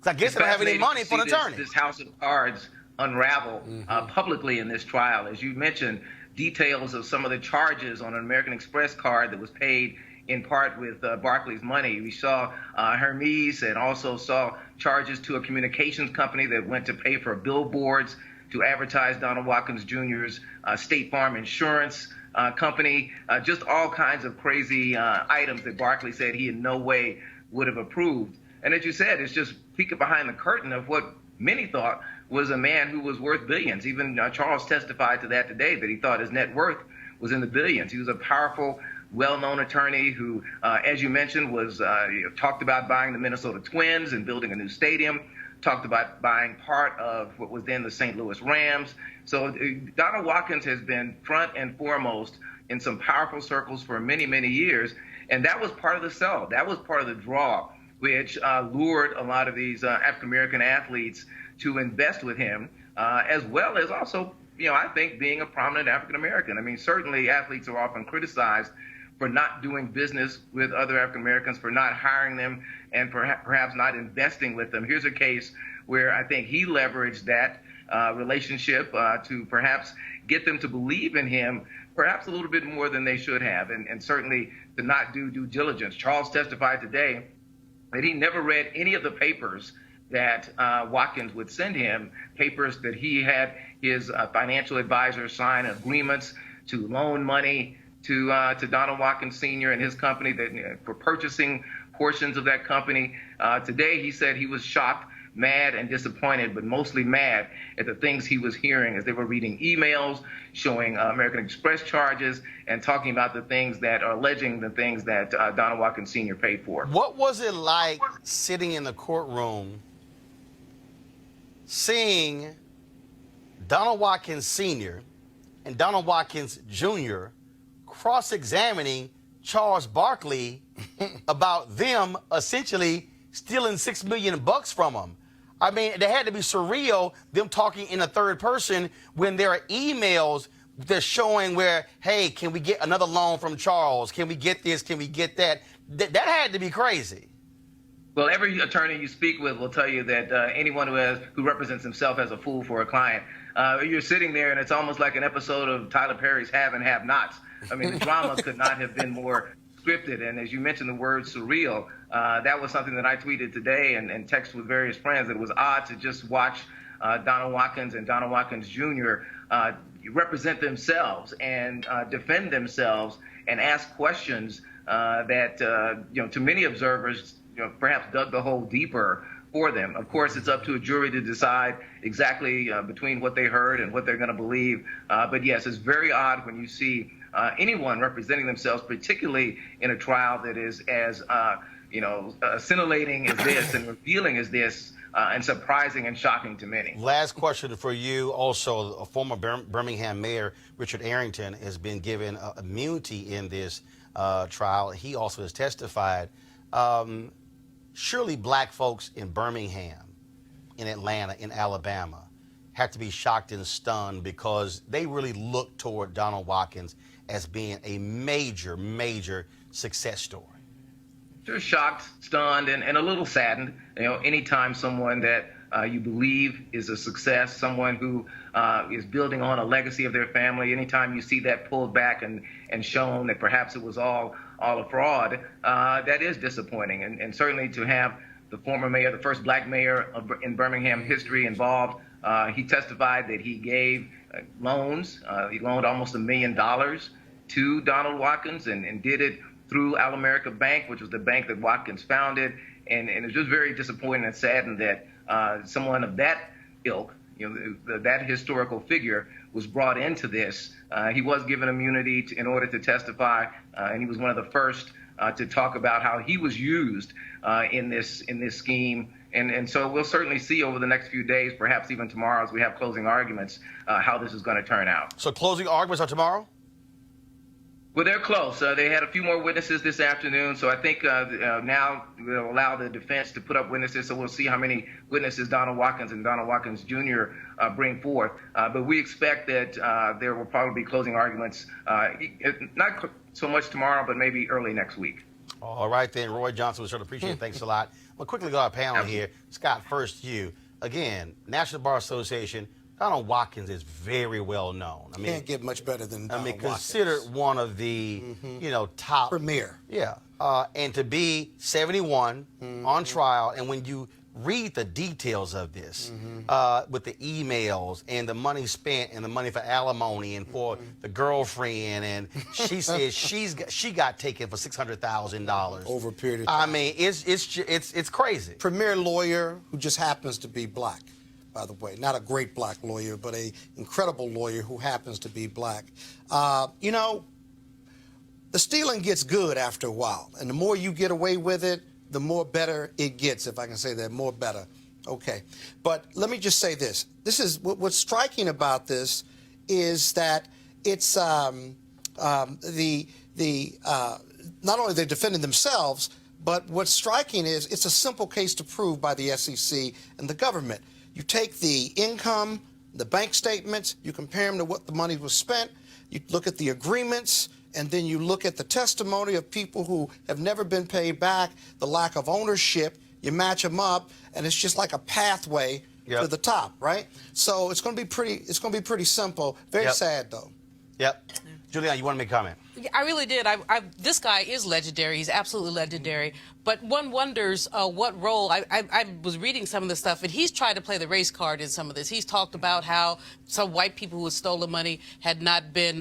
I guess they don't have any money for an attorney. This house of cards unravel publicly in this trial. As you mentioned, details of some of the charges on an American Express card that was paid in part with Barkley's money. We saw Hermes, and also saw charges to a communications company that went to pay for billboards to advertise Donald Watkins Jr.'s State Farm Insurance company. Just all kinds of crazy items that Barkley said he in no way would have approved. And as you said, it's just peeking behind the curtain of what many thought was a man who was worth billions. Even Charles testified to that today, that he thought his net worth was in the billions. He was a powerful, well-known attorney who, as you mentioned, was talked about buying the Minnesota Twins and building a new stadium, talked about buying part of what was then the St. Louis Rams. So Donald Watkins has been front and foremost in some powerful circles for many, many years. And that was part of the sell. That was part of the draw, which lured a lot of these African-American athletes to invest with him, as well as also, I think, being a prominent African-American. I mean, certainly athletes are often criticized for not doing business with other African Americans, for not hiring them, and perhaps not investing with them. Here's a case where I think he leveraged that relationship to perhaps get them to believe in him perhaps a little bit more than they should have, and certainly to not do due diligence. Charles testified today that he never read any of the papers that Watkins would send him, papers that he had his financial advisor sign agreements to loan money to Donald Watkins Sr. and his company that, for purchasing portions of that company. Today he said he was shocked, mad, and disappointed, but mostly mad at the things he was hearing as they were reading emails showing American Express charges and talking about the things that are alleging the things that Donald Watkins Sr. paid for. What was it like sitting in the courtroom seeing Donald Watkins Sr. and Donald Watkins Jr. cross-examining Charles Barkley about them essentially stealing $6 million from him? I mean, it had to be surreal, them talking in a third person when there are emails that's showing where, hey, can we get another loan from Charles? Can we get this? Can we get that? That had to be crazy. Well, every attorney you speak with will tell you that anyone who represents himself as a fool for a client, you're sitting there and it's almost like an episode of Tyler Perry's Have and Have Nots. I mean, the drama could not have been more scripted. And as you mentioned the word surreal, that was something that I tweeted today and texted with various friends. It was odd to just watch Donald Watkins and Donald Watkins Jr. Represent themselves and defend themselves and ask questions that, to many observers, perhaps dug the hole deeper for them. Of course, it's up to a jury to decide exactly between what they heard and what they're going to believe. But yes, it's very odd when you see anyone representing themselves, particularly in a trial that is as scintillating as this and revealing as this, and surprising and shocking to many. Last question for you. Also, a former Birmingham mayor, Richard Arrington, has been given immunity in this trial. He also has testified. Surely black folks in Birmingham, in Atlanta, in Alabama, have to be shocked and stunned because they really look toward Donald Watkins as being a major, major success story. They're shocked, stunned, and a little saddened. Anytime someone that you believe is a success, someone who is building on a legacy of their family, anytime you see that pulled back and shown that perhaps it was all a fraud, that is disappointing. And certainly to have the former mayor, the first black mayor in Birmingham history involved, he testified that he gave loans. He loaned almost $1 million to Donald Watkins and did it through Al-America Bank, which was the bank that Watkins founded. And it's just very disappointing and saddened that someone of that ilk, that historical figure, was brought into this. He was given immunity in order to testify, and he was one of the first to talk about how he was used in this scheme. And so we'll certainly see over the next few days, perhaps even tomorrow as we have closing arguments, how this is going to turn out. So closing arguments are tomorrow? Well, they're close. They had a few more witnesses this afternoon, so I think now they'll allow the defense to put up witnesses, so we'll see how many witnesses Donald Watkins and Donald Watkins Jr. Bring forth. But we expect that there will probably be closing arguments, not so much tomorrow, but maybe early next week. All right, then. Roy Johnson, we sure appreciate it. Thanks a lot. We'll quickly go to our panel here. Scott, first you. Again, National Bar Association, Donald Watkins is very well known. I mean, can't get much better than Donald Watkins. Considered one of the, top premier. Yeah, and to be 71 on trial, and when you read the details of this, with the emails and the money spent and the money for alimony and for the girlfriend, and she says she got taken for $600,000 over a period of time. I mean, it's crazy. Premier lawyer who just happens to be black. By the way, not a great black lawyer, but an incredible lawyer who happens to be black. The stealing gets good after a while, and the more you get away with it, the more better it gets, if I can say that, more better. Okay, but let me just say this. This is what's striking about this is that it's not only they're defending themselves, but what's striking is it's a simple case to prove by the SEC and the government. You take the income, the bank statements, you compare them to what the money was spent, you look at the agreements, and then you look at the testimony of people who have never been paid back, the lack of ownership, you match them up, and it's just like a pathway to the top, right? So it's going to be pretty simple. Very sad, though. Yep. Julianne, you want to make a comment? Yeah, I really did. This guy is legendary. He's absolutely legendary. But one wonders what role. I was reading some of the stuff, and he's tried to play the race card in some of this. He's talked about how some white people who had stolen money had not been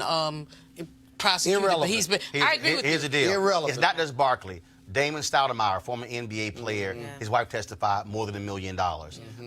prosecuted. Irrelevant. But he's been. I agree with you. Here's the deal. Irrelevant. It's not just Barkley. Damon Stoudemire, former NBA player, his wife testified more than $1 million.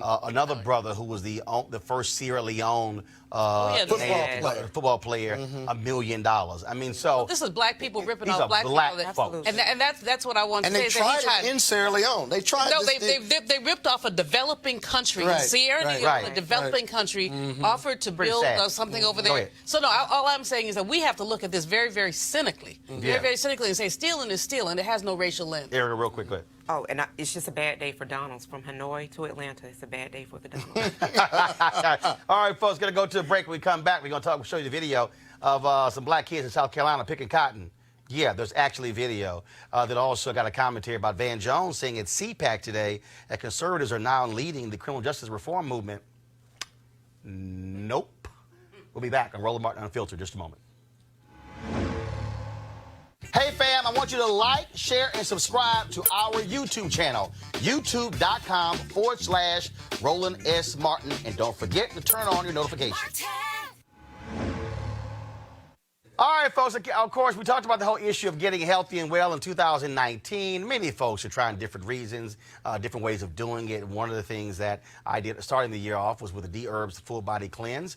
Another brother who was the first Sierra Leone football player, $1 million. I mean, so this is black people ripping these off are black people. folks, and that's what I want to and say. And they tried it in Sierra Leone. They tried. No, they ripped off a developing country. Sierra Leone, a developing country, offered to build something over there. So no, all I'm saying is that we have to look at this very, very cynically, very cynically, and say stealing is stealing. It has no racial lens. Erica, real quick. Oh, and it's just a bad day for Donald's. From Hanoi to Atlanta, it's a bad day for the Donald's. All right, folks, going to go to a break. When we come back, we're going to show you the video of some black kids in South Carolina picking cotton. Yeah, there's actually video that also got a commentary about Van Jones saying at CPAC today that conservatives are now leading the criminal justice reform movement. Nope. We'll be back on Roland Martin Unfiltered in just a moment. Hey fam, I want you to like, share, and subscribe to our YouTube channel, youtube.com/Roland S. Martin. And don't forget to turn on your notifications. All right, folks, of course, we talked about the whole issue of getting healthy and well in 2019. Many folks are trying different reasons, different ways of doing it. One of the things that I did starting the year off was with the D-Herbs Full Body Cleanse.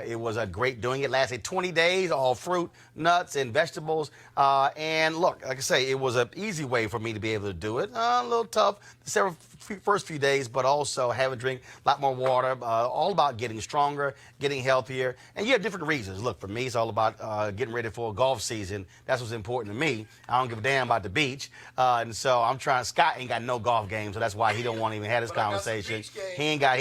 It was a great doing. It lasted 20 days, all fruit, nuts, and vegetables. And look, like I say, it was an easy way for me to be able to do it. A little tough the first few days, but also have a drink, a lot more water, all about getting stronger, getting healthier. And you have different reasons. Look, for me, it's all about getting ready for a golf season. That's what's important to me. I don't give a damn about the beach. And so I'm trying. Scott ain't got no golf game, so that's why he don't want to even have this conversation. Scott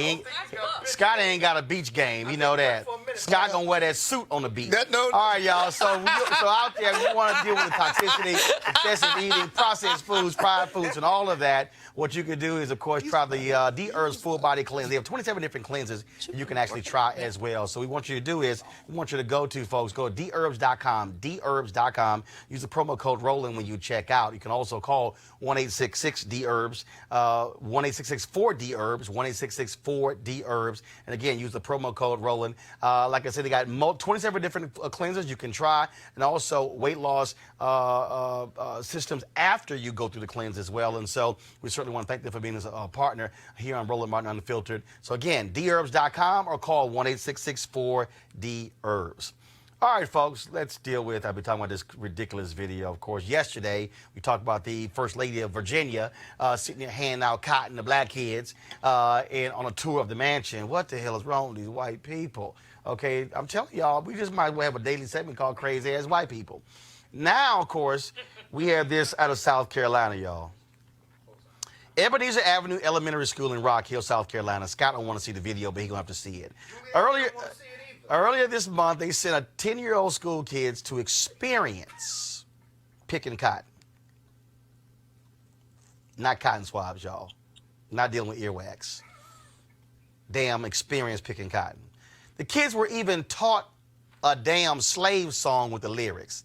ain't got a beach game. You know that. Scott gonna wear that suit on the beach. All right, y'all. So out there, we want to deal with the toxicity, excessive eating, processed foods, fried foods, and all of that. What you can do is, of course, try the D-Herbs Full Body Cleanse. They have 27 different cleanses you can actually try as well. So we want you to do is, we want you to go to, folks, go to dherbs.com, dherbs.com. Use the promo code Roland when you check out. You can also call 1-866-D-Herbs, 1-866-4-D-Herbs, 1-866-4-D-Herbs. And again, use the promo code Roland. Like I said, they got 27 different cleansers you can try, and also weight loss systems after you go through the cleanse as well. And so we certainly want to thank them for being a partner here on Roland Martin Unfiltered. So again, dherbs.com or call 1-866-4-D-Herbs. All right, folks, let's deal with, I've been talking about this ridiculous video, of course. Yesterday, we talked about the First Lady of Virginia sitting there handing out cotton to black kids and on a tour of the mansion. What the hell is wrong with these white people? Okay, I'm telling y'all, we just might as well have a daily segment called Crazy Ass White People. Now, of course, we have this out of South Carolina, y'all. Ebenezer Avenue Elementary School in Rock Hill, South Carolina. Scott don't want to see the video, but he's going to have to see it. Earlier this month, they sent a 10-year-old school kids to experience picking cotton. Not cotton swabs, y'all. Not dealing with earwax. Damn experience picking cotton. The kids were even taught a damn slave song with the lyrics.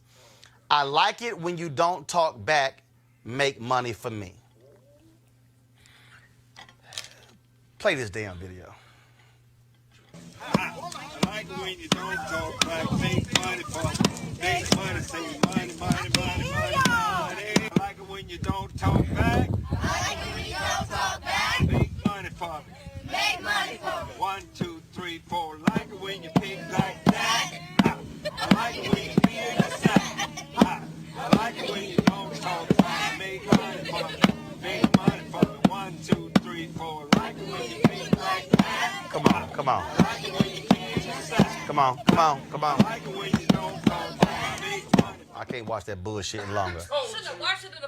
I like it when you don't talk back, make money for me. Play this damn video. I like it when you don't talk back, make money for me. Make money, say money, money, money, money, money. I like it when you don't talk back. I like it when you don't talk back. Make money for me. Make money for me. 1, 2, 3, 4. Like it when you pick like that. I like it when you feel the sound. I like it when you don't talk back. Make money for me. Make money for me. 1, 2, 3, 4. Like it when you pick like that. Come on. Come on. I can't watch that bullshit any longer.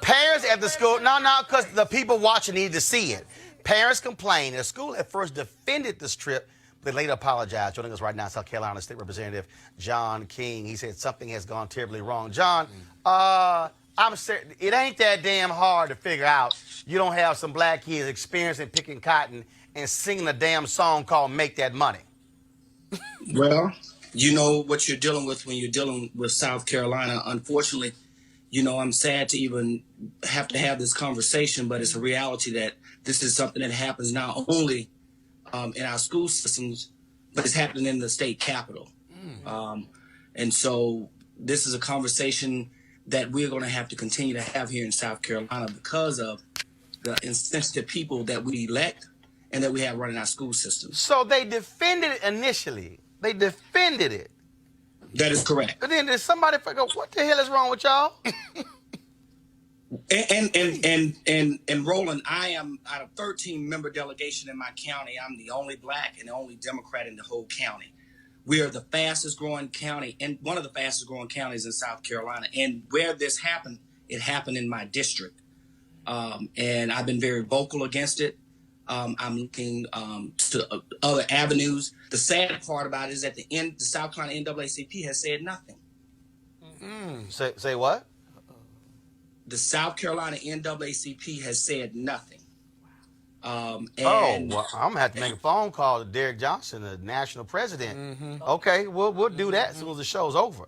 Parents at the school, no, because the people watching need to see it. Parents complained. The school at first defended this trip, They later apologized. Joining us right now, South Carolina State Representative John King. He said something has gone terribly wrong. John, I'm serious. It ain't that damn hard to figure out. You don't have some black kids experiencing picking cotton and singing a damn song called "Make That Money." Well, you know what you're dealing with when you're dealing with South Carolina. Unfortunately, you know, I'm sad to even have to have this conversation, but it's a reality that this is something that happens not only in our school systems, but it's happening in the state capitol. And so this is a conversation that we're going to have to continue to have here in South Carolina because of the insensitive people that we elect and that we have running our school systems. So they defended it initially. They defended it. That is correct. But then did somebody figure, what the hell is wrong with y'all? And Roland, I am out of 13-member delegation in my county. I'm the only black and the only Democrat in the whole county. We are the fastest growing county and one of the fastest growing counties in South Carolina. And where this happened, it happened in my district. And I've been very vocal against it. I'm looking to other avenues. The sad part about it is at the end, the South Carolina NAACP has said nothing. Say what? The South Carolina NAACP has said nothing. Well, I'm gonna have to make a phone call to Derek Johnson, the national president. Okay, we'll do that as soon as the show's over.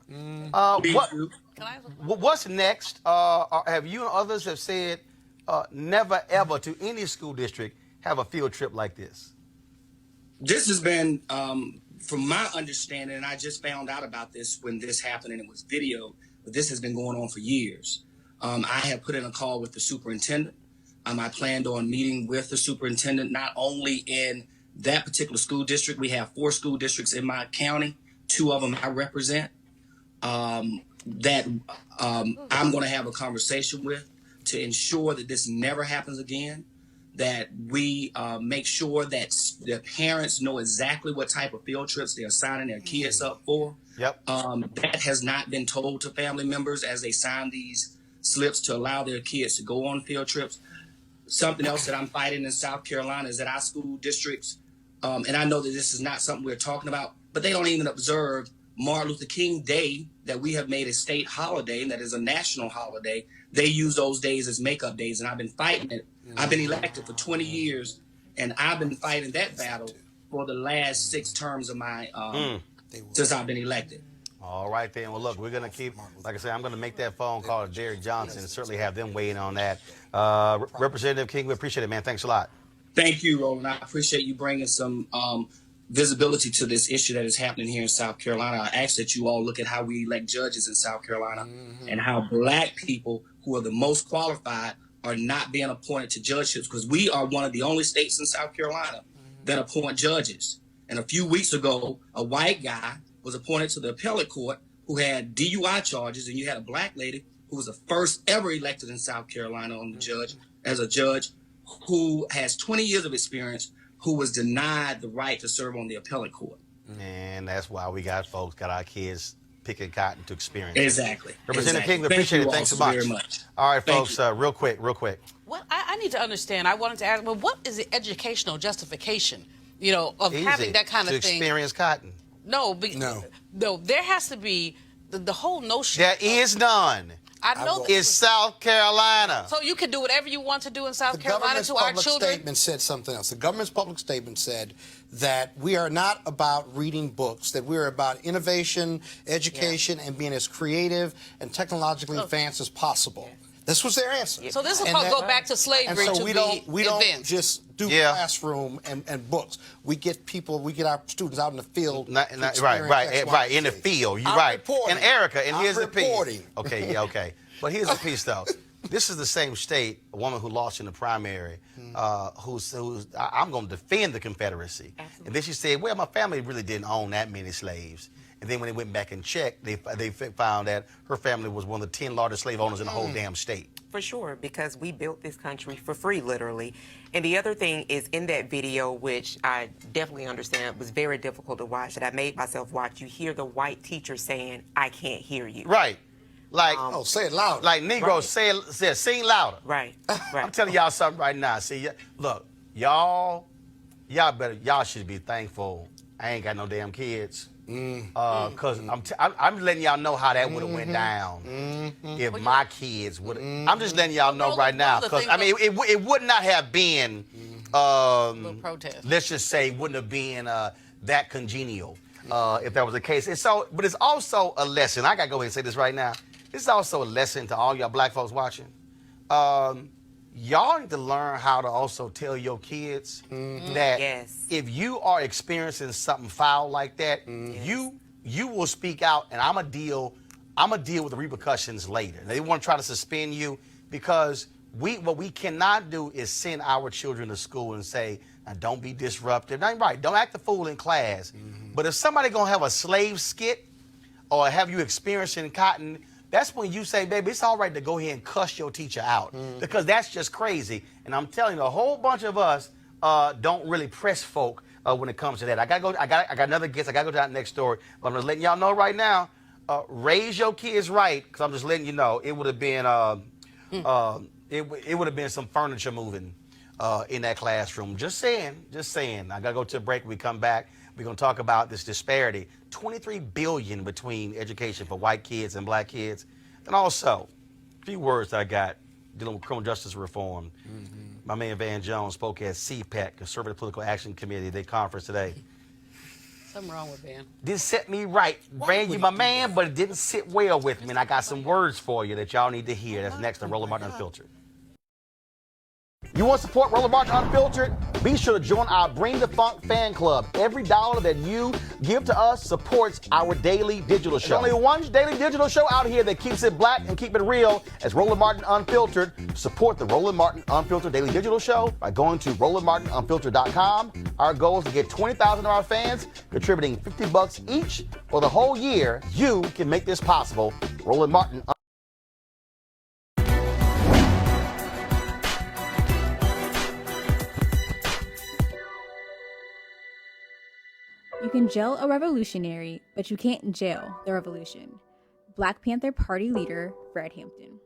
What's next? Have you and others have said never ever to any school district have a field trip like this? This has been, from my understanding, and I just found out about this when this happened and it was video, but this has been going on for years. I have put in a call with the superintendent. I planned on meeting with the superintendent, not only in that particular school district. We have 4 school districts in my county. 2 of them I represent. I'm going to have a conversation with to ensure that this never happens again, that we make sure that the parents know exactly what type of field trips they're signing their kids up for. Yep. That has not been told to family members as they sign these slips to allow their kids to go on field trips. Something else that I'm fighting in South Carolina is that our school districts, and I know that this is not something we're talking about, but they don't even observe Martin Luther King Day that we have made a state holiday and that is a national holiday. They use those days as makeup days, and I've been fighting it. I've been elected for 20 years, and I've been fighting that battle for the last 6 terms of my since I've been elected. All right, then. Well, look, we're going to keep, like I said, I'm going to make that phone call to Derek Johnson and certainly have them weigh in on that. Representative King, we appreciate it, man. Thanks a lot. Thank you, Roland. I appreciate you bringing some visibility to this issue that is happening here in South Carolina. I ask that you all look at how we elect judges in South Carolina and how black people who are the most qualified are not being appointed to judgeships, because we are one of the only states in South Carolina that appoint judges. And a few weeks ago, a white guy was appointed to the appellate court who had DUI charges, and you had a black lady who was the first ever elected in South Carolina on the judge as a judge who has 20 years of experience, who was denied the right to serve on the appellate court. And that's why we got our kids picking cotton to experience. Exactly. Representative King, we appreciate it. Thanks so much. Very much. All right, folks, real quick. Well, I need to understand. I wanted to ask, well, what is the educational justification, of having that kind of to thing? Experience cotton. No, there has to be the whole notion. There is none. I know it's South Carolina. So you can do whatever you want to do in South Carolina to our children? The government's public statement said something else. The government's public statement said that we are not about reading books, that we're about innovation, education, and being as creative and technologically advanced as possible. This was their answer. So this will go back to slavery. And so we don't advanced. just do classroom and books. We get our students out in the field. Right, in the field. You're right. And Erica, and here's the piece. Okay. But here's the piece, though. This is the same state, a woman who lost in the primary, who's I'm going to defend the Confederacy. Absolutely. And then she said, well, my family really didn't own that many slaves. And then when they went back and checked, they found that her family was one of the 10 largest slave owners in the whole damn state. For sure, because we built this country for free, literally. And the other thing is, in that video, which I definitely understand was very difficult to watch, that I made myself watch, you hear the white teacher saying, I can't hear you. Right. Like, say it louder. Like Negroes sing louder. Right. I'm telling y'all something right now. See, look, y'all y'all should be thankful I ain't got no damn kids. Cause I'm letting y'all know how that would have went down if my kids would. I'm just letting y'all know right now, cause I mean it would not have been. Protest. Let's just say wouldn't have been that congenial if that was the case. And so, but it's also a lesson. I gotta go ahead and say this right now. This is also a lesson to all y'all black folks watching. Y'all need to learn how to also tell your kids that if you are experiencing something foul like that, you will speak out, and I'm gonna deal with the repercussions later. They want to try to suspend you because what we cannot do is send our children to school and say, now, don't be disruptive. Not right. Don't act the fool in class. But if somebody gonna have a slave skit or have you experiencing cotton, that's when you say, baby, it's all right to go ahead and cuss your teacher out because that's just crazy. And I'm telling you, a whole bunch of us don't really press folk when it comes to that. I got another guess. I gotta go to that next story. But I'm just letting y'all know right now. Raise your kids right, because I'm just letting you know it would have been it would have been some furniture moving in that classroom. Just saying. I gotta go to a break. When we come back, we're gonna talk about this disparity. $23 billion between education for white kids and black kids. And also, a few words I got dealing with criminal justice reform. My man Van Jones spoke at CPAC, Conservative Political Action Committee, their conference today. Something wrong with Van. Didn't set me right. Van, you my man, but it didn't sit well with me. And I got some words for you that y'all need to hear. That's next on Roland Martin Unfiltered. You want to support Roland Martin Unfiltered? Be sure to join our Bring the Funk fan club. Every dollar that you give to us supports our daily digital show. There's only one daily digital show out here that keeps it black and keep it real as Roland Martin Unfiltered. Support the Roland Martin Unfiltered daily digital show by going to RolandMartinUnfiltered.com. Our goal is to get 20,000 of our fans contributing $50 each for the whole year. You can make this possible. Roland Martin. You can jail a revolutionary, but you can't jail the revolution. Black Panther Party leader Fred Hampton.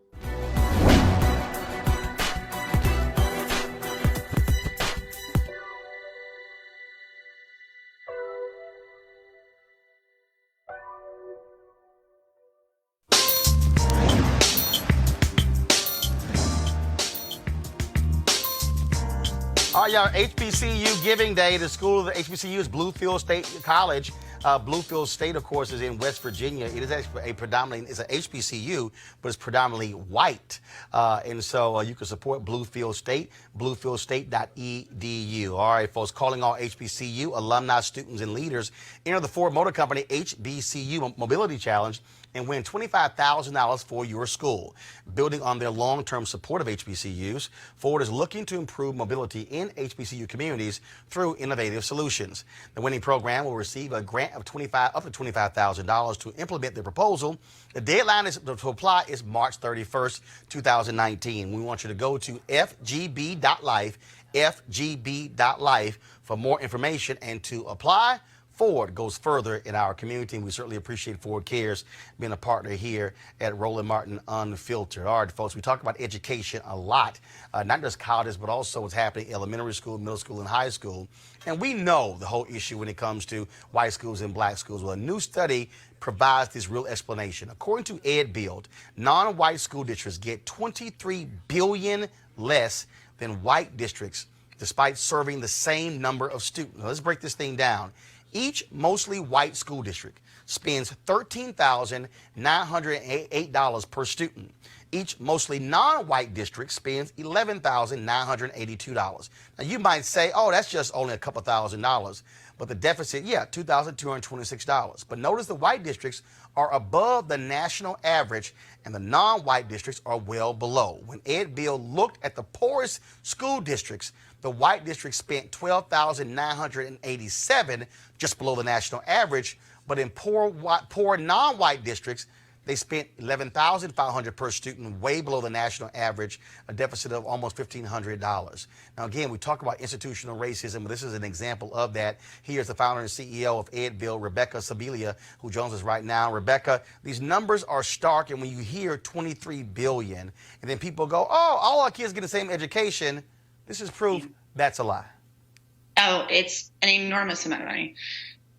All right, y'all, HBCU Giving Day. The school of the HBCU is Bluefield State College. Bluefield State, of course, is in West Virginia. It is actually it's an HBCU, but it's predominantly white. And so you can support Bluefield State, bluefieldState.edu. All right, folks, calling all HBCU alumni, students, and leaders. Enter the Ford Motor Company HBCU Mobility Challenge and win $25,000 for your school. Building on their long-term support of HBCUs, Ford is looking to improve mobility in HBCU communities through innovative solutions. The winning program will receive a grant of up to $25,000 to implement the proposal. The deadline to apply is March 31st, 2019. We want you to go to FGB.Life, FGB.Life for more information and to apply. Ford goes further in our community, and we certainly appreciate Ford Cares being a partner here at Roland Martin Unfiltered. All right, folks, we talk about education a lot, not just colleges, but also what's happening in elementary school, middle school, and high school. And we know the whole issue when it comes to white schools and black schools. Well, a new study provides this real explanation. According to EdBuild, non-white school districts get $23 billion less than white districts, despite serving the same number of students. Now, let's break this thing down. Each mostly white school district spends $13,908 per student. Each mostly non-white district spends $11,982. Now you might say, oh, that's just only a couple $1,000. But the deficit, $2,226. But notice the white districts are above the national average and the non-white districts are well below. When EdBuild looked at the poorest school districts, the white districts spent $12,987, just below the national average. But in poor non-white districts, they spent $11,500 per student, way below the national average, a deficit of almost $1,500. Now, again, we talk about institutional racism, but this is an example of that. Here's the founder and CEO of EdBuild, Rebecca Sibilia, who joins us right now. Rebecca, these numbers are stark, and when you hear $23 billion, and then people go, oh, all our kids get the same education, this is proof that's a lie. Oh, it's an enormous amount of money.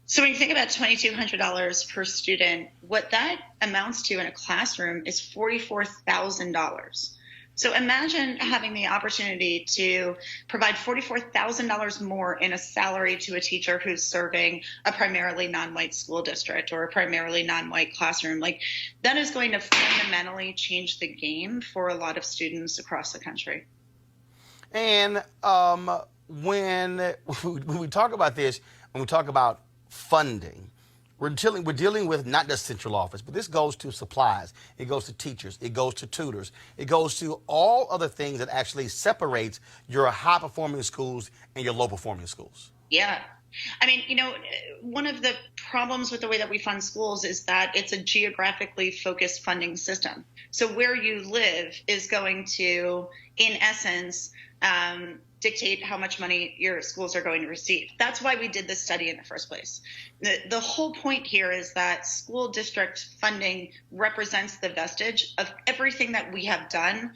So when you think about $2,200 per student, what that amounts to in a classroom is $44,000. So imagine having the opportunity to provide $44,000 more in a salary to a teacher who's serving a primarily non-white school district or a primarily non-white classroom. Like, that is going to fundamentally change the game for a lot of students across the country. And when we talk about this, when we talk about funding, we're dealing with not just central office, but this goes to supplies, it goes to teachers, it goes to tutors, it goes to all other things that actually separates your high-performing schools and your low-performing schools. Yeah. I mean, one of the problems with the way that we fund schools is that it's a geographically focused funding system. So where you live is going to, in essence, dictate how much money your schools are going to receive. That's why we did this study in the first place. The whole point here is that school district funding represents the vestige of everything that we have done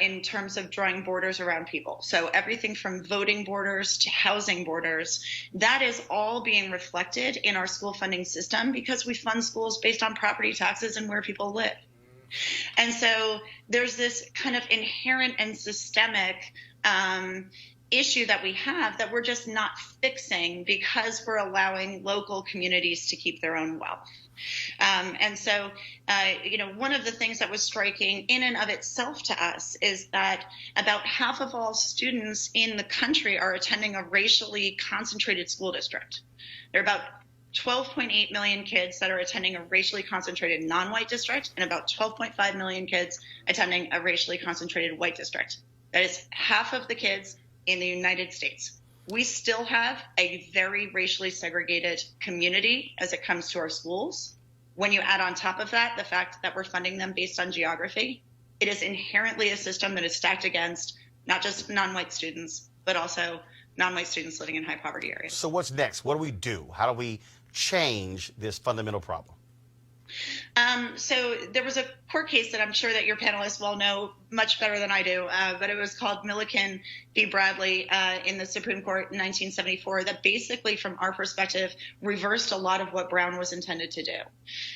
in terms of drawing borders around people. So everything from voting borders to housing borders, that is all being reflected in our school funding system because we fund schools based on property taxes and where people live. And so there's this kind of inherent and systemic issue that we have that we're just not fixing because we're allowing local communities to keep their own wealth. And so, one of the things that was striking in and of itself to us is that about half of all students in the country are attending a racially concentrated school district. There are about 12.8 million kids that are attending a racially concentrated non-white district and about 12.5 million kids attending a racially concentrated white district. That is half of the kids in the United States. We still have a very racially segregated community as it comes to our schools. When you add on top of that the fact that we're funding them based on geography, it is inherently a system that is stacked against not just non-white students, but also non-white students living in high poverty areas. So what's next? What do we do? How do we change this fundamental problem? So there was a court case that I'm sure that your panelists will know much better than I do, but it was called Milliken v. Bradley in the Supreme Court in 1974 that basically, from our perspective, reversed a lot of what Brown was intended to do.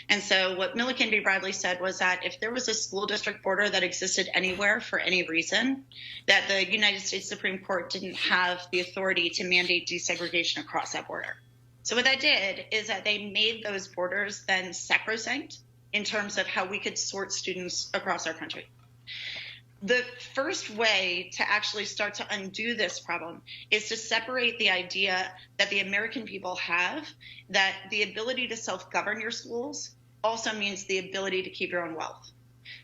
And so what Milliken v. Bradley said was that if there was a school district border that existed anywhere for any reason, that the United States Supreme Court didn't have the authority to mandate desegregation across that border. So what that did is that they made those borders then sacrosanct in terms of how we could sort students across our country. The first way to actually start to undo this problem is to separate the idea that the American people have, that the ability to self-govern your schools also means the ability to keep your own wealth.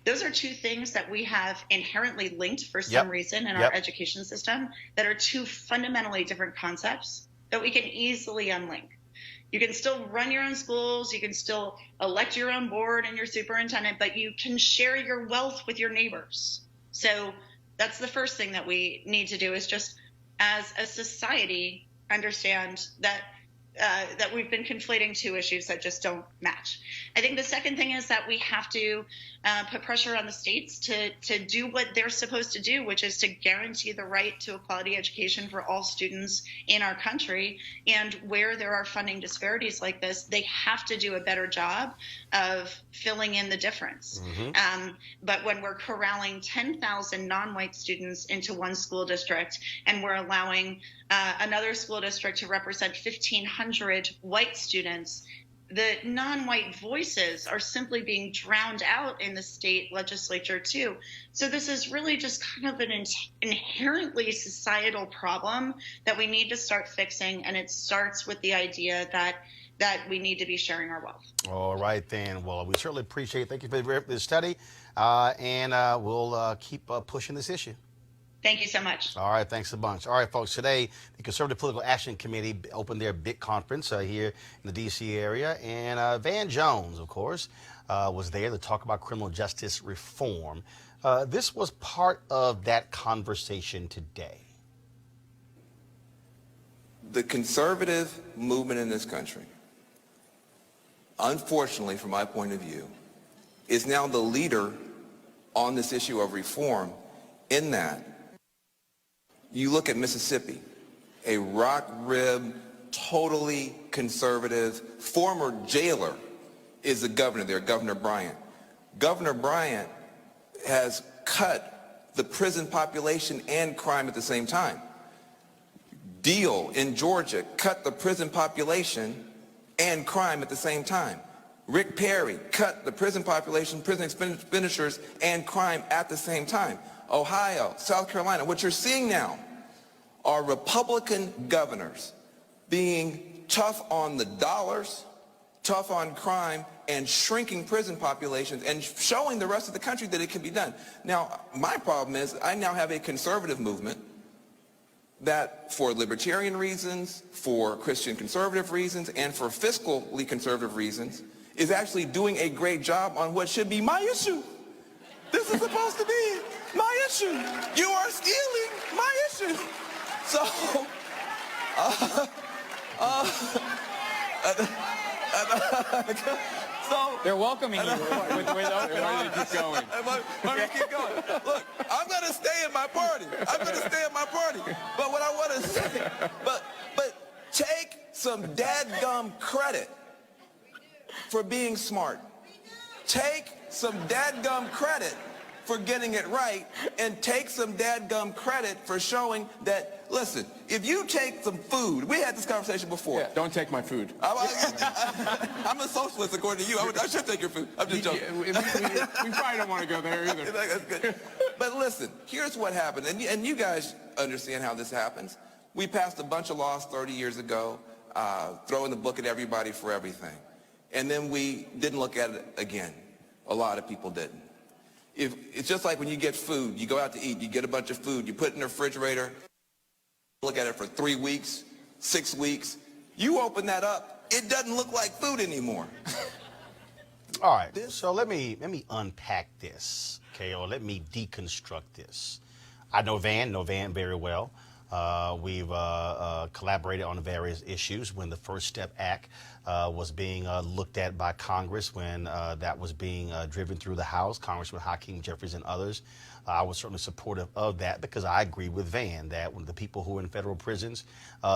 Those are two things that we have inherently linked for some reason in our education system that are two fundamentally different concepts that we can easily unlink. You can still run your own schools, you can still elect your own board and your superintendent, but you can share your wealth with your neighbors. So that's the first thing that we need to do, is just as a society understand that we've been conflating two issues that just don't match. I think the second thing is that we have to put pressure on the states to do what they're supposed to do, which is to guarantee the right to a quality education for all students in our country. And where there are funding disparities like this, they have to do a better job of filling in the difference. But when we're corralling 10,000 non-white students into one school district and we're allowing another school district to represent 1,500 white students, the non-white voices are simply being drowned out in the state legislature too. So this is really just kind of an inherently societal problem that we need to start fixing, and it starts with the idea that we need to be sharing our wealth. All right then. Well, we certainly appreciate it. Thank you for this study, and we'll keep pushing this issue. Thank you so much. All right, thanks a bunch. All right, folks, today the Conservative Political Action Committee opened their big conference here in the D.C. area, and Van Jones, of course, was there to talk about criminal justice reform. This was part of that conversation today. The conservative movement in this country, unfortunately from my point of view, is now the leader on this issue of reform, in that you look at Mississippi, a rock-ribbed, totally conservative former jailer is the governor there, Governor Bryant. Governor Bryant has cut the prison population and crime at the same time. Deal in Georgia cut the prison population and crime at the same time. Rick Perry cut the prison population, prison expenditures, and crime at the same time. Ohio, South Carolina, what you're seeing now are Republican governors being tough on the dollars, tough on crime, and shrinking prison populations and showing the rest of the country that it can be done. Now, my problem is I now have a conservative movement that for libertarian reasons, for Christian conservative reasons, and for fiscally conservative reasons, is actually doing a great job on what should be my issue. This is supposed to be my issue. You are stealing my issue. So, so they're welcoming you with open arms. Keep going. Let me keep going. Look, I'm going to stay in my party. I'm going to stay in my party. But what I want to say, but take some dadgum credit for being smart. Take some dadgum credit for getting it right, and take some dadgum credit for showing that, listen, if you take some food, we had this conversation before. Yeah, don't take my food. I'm a socialist according to you. I should take your food. I'm just joking. We probably don't want to go there either. That's good. But listen, here's what happened, and you guys understand how this happens. We passed a bunch of laws 30 years ago, throwing the book at everybody for everything. And then we didn't look at it again. A lot of people didn't. It's just like when you get food, you go out to eat, you get a bunch of food, you put it in the refrigerator, look at it for 3 weeks, 6 weeks. You open that up, it doesn't look like food anymore. All right, so let me unpack this, okay, or let me deconstruct this. I know Van very well. We've collaborated on various issues when the First Step Act was being looked at by Congress, when that was being driven through the House, Congressman Hakeem Jeffries and others. I was certainly supportive of that because I agree with Van that when the people who are in federal prisons,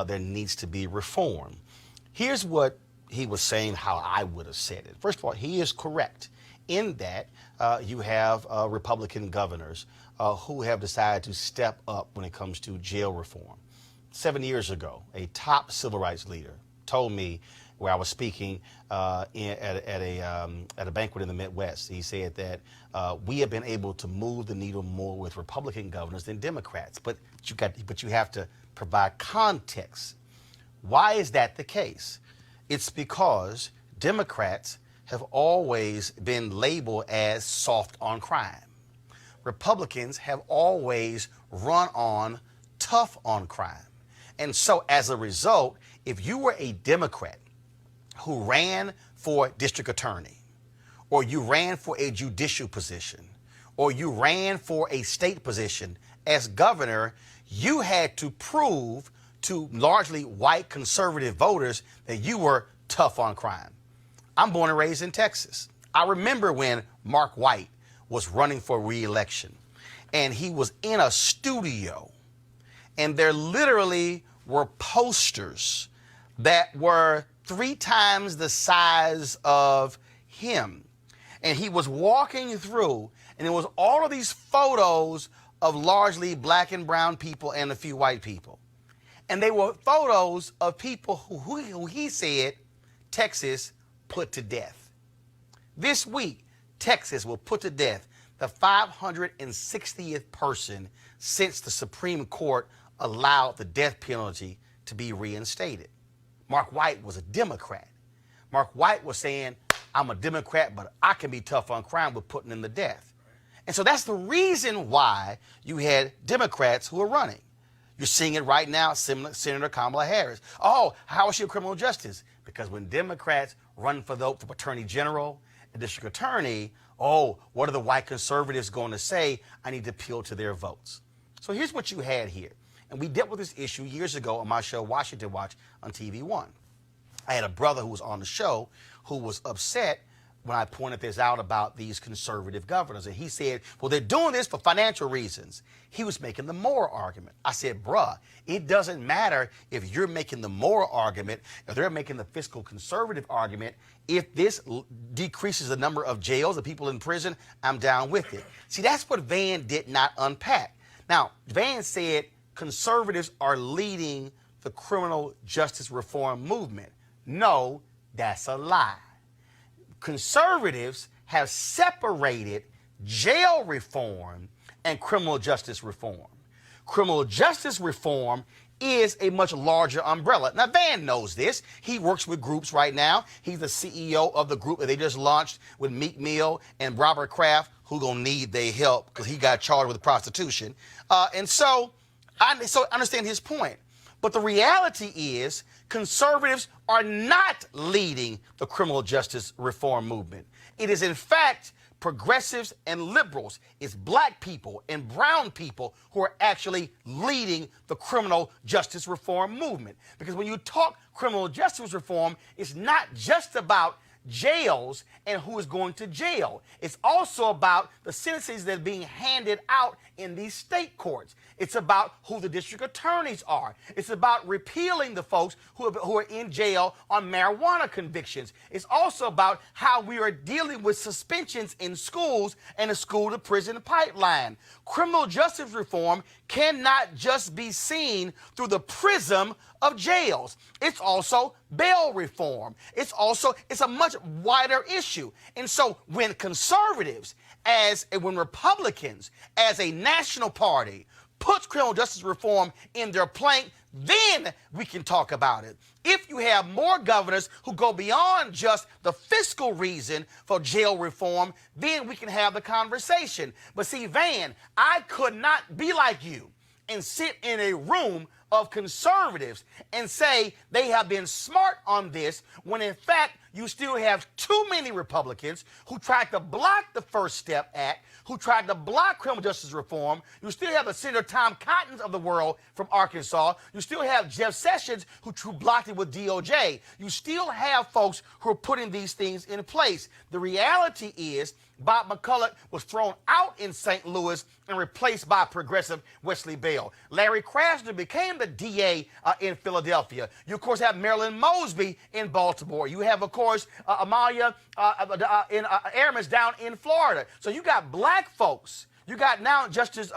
there needs to be reform. Here's what he was saying, how I would have said it. First of all, he is correct in that you have Republican governors who have decided to step up when it comes to jail reform. 7 years ago, a top civil rights leader told me, where I was speaking at a banquet in the Midwest, he said that we have been able to move the needle more with Republican governors than Democrats. But you have to provide context. Why is that the case? It's because Democrats have always been labeled as soft on crime. Republicans have always run on tough on crime. And so as a result, if you were a Democrat who ran for district attorney, or you ran for a judicial position, or you ran for a state position as governor, you had to prove to largely white conservative voters that you were tough on crime. I'm born and raised in Texas. I remember when Mark White was running for re-election, and he was in a studio, and there literally were posters that were 3 times the size of him. And he was walking through, and it was all of these photos of largely black and brown people and a few white people. And they were photos of people who he said Texas put to death. This week, Texas will put to death the 560th person since the Supreme Court allowed the death penalty to be reinstated. Mark White was a Democrat. Mark White was saying, I'm a Democrat, but I can be tough on crime with putting in the death. And so that's the reason why you had Democrats who are running. You're seeing it right now, Senator Kamala Harris. Oh, how is she a criminal justice? Because when Democrats run for attorney general and district attorney, oh, what are the white conservatives going to say? I need to appeal to their votes. So here's what you had here. And we dealt with this issue years ago on my show, Washington Watch, on TV1. I had a brother who was on the show who was upset when I pointed this out about these conservative governors. And he said, well, they're doing this for financial reasons. He was making the moral argument. I said, bruh, it doesn't matter if you're making the moral argument, if they're making the fiscal conservative argument. If this decreases the number of jails, of people in prison, I'm down with it. See, that's what Van did not unpack. Now, Van said conservatives are leading the criminal justice reform movement. No, that's a lie. Conservatives have separated jail reform and criminal justice reform. Criminal justice reform is a much larger umbrella. Now, Van knows this. He works with groups right now. He's the CEO of the group that they just launched with Meek Mill and Robert Kraft, who gonna need their help because he got charged with prostitution. So I understand his point. But the reality is conservatives are not leading the criminal justice reform movement. It is, in fact, progressives and liberals. It's black people and brown people who are actually leading the criminal justice reform movement. Because when you talk criminal justice reform, it's not just about jails and who is going to jail. It's also about the sentences that are being handed out in these state courts. It's about who the district attorneys are. It's about repealing the folks who are in jail on marijuana convictions. It's also about how we are dealing with suspensions in schools and the school-to-prison pipeline. Criminal justice reform cannot just be seen through the prism of jails. It's also bail reform. It's a much wider issue. And so when conservatives, when Republicans, as a national party, puts criminal justice reform in their plank, then we can talk about it. If you have more governors who go beyond just the fiscal reason for jail reform, then we can have the conversation. But see, Van, I could not be like you and sit in a room of conservatives and say they have been smart on this when in fact you still have too many Republicans who tried to block the First Step Act, who tried to block criminal justice reform. You still have the Senator Tom Cottons of the world from Arkansas. You still have Jeff Sessions who blocked it with DOJ. You still have folks who are putting these things in place. The reality is Bob McCulloch was thrown out in St. Louis and replaced by progressive Wesley Bell. Larry Krasner became the DA in Philadelphia. You, of course, have Marilyn Mosby in Baltimore. You have, of course, Amalia Airman's down in Florida. So you got black folks. You got now Justice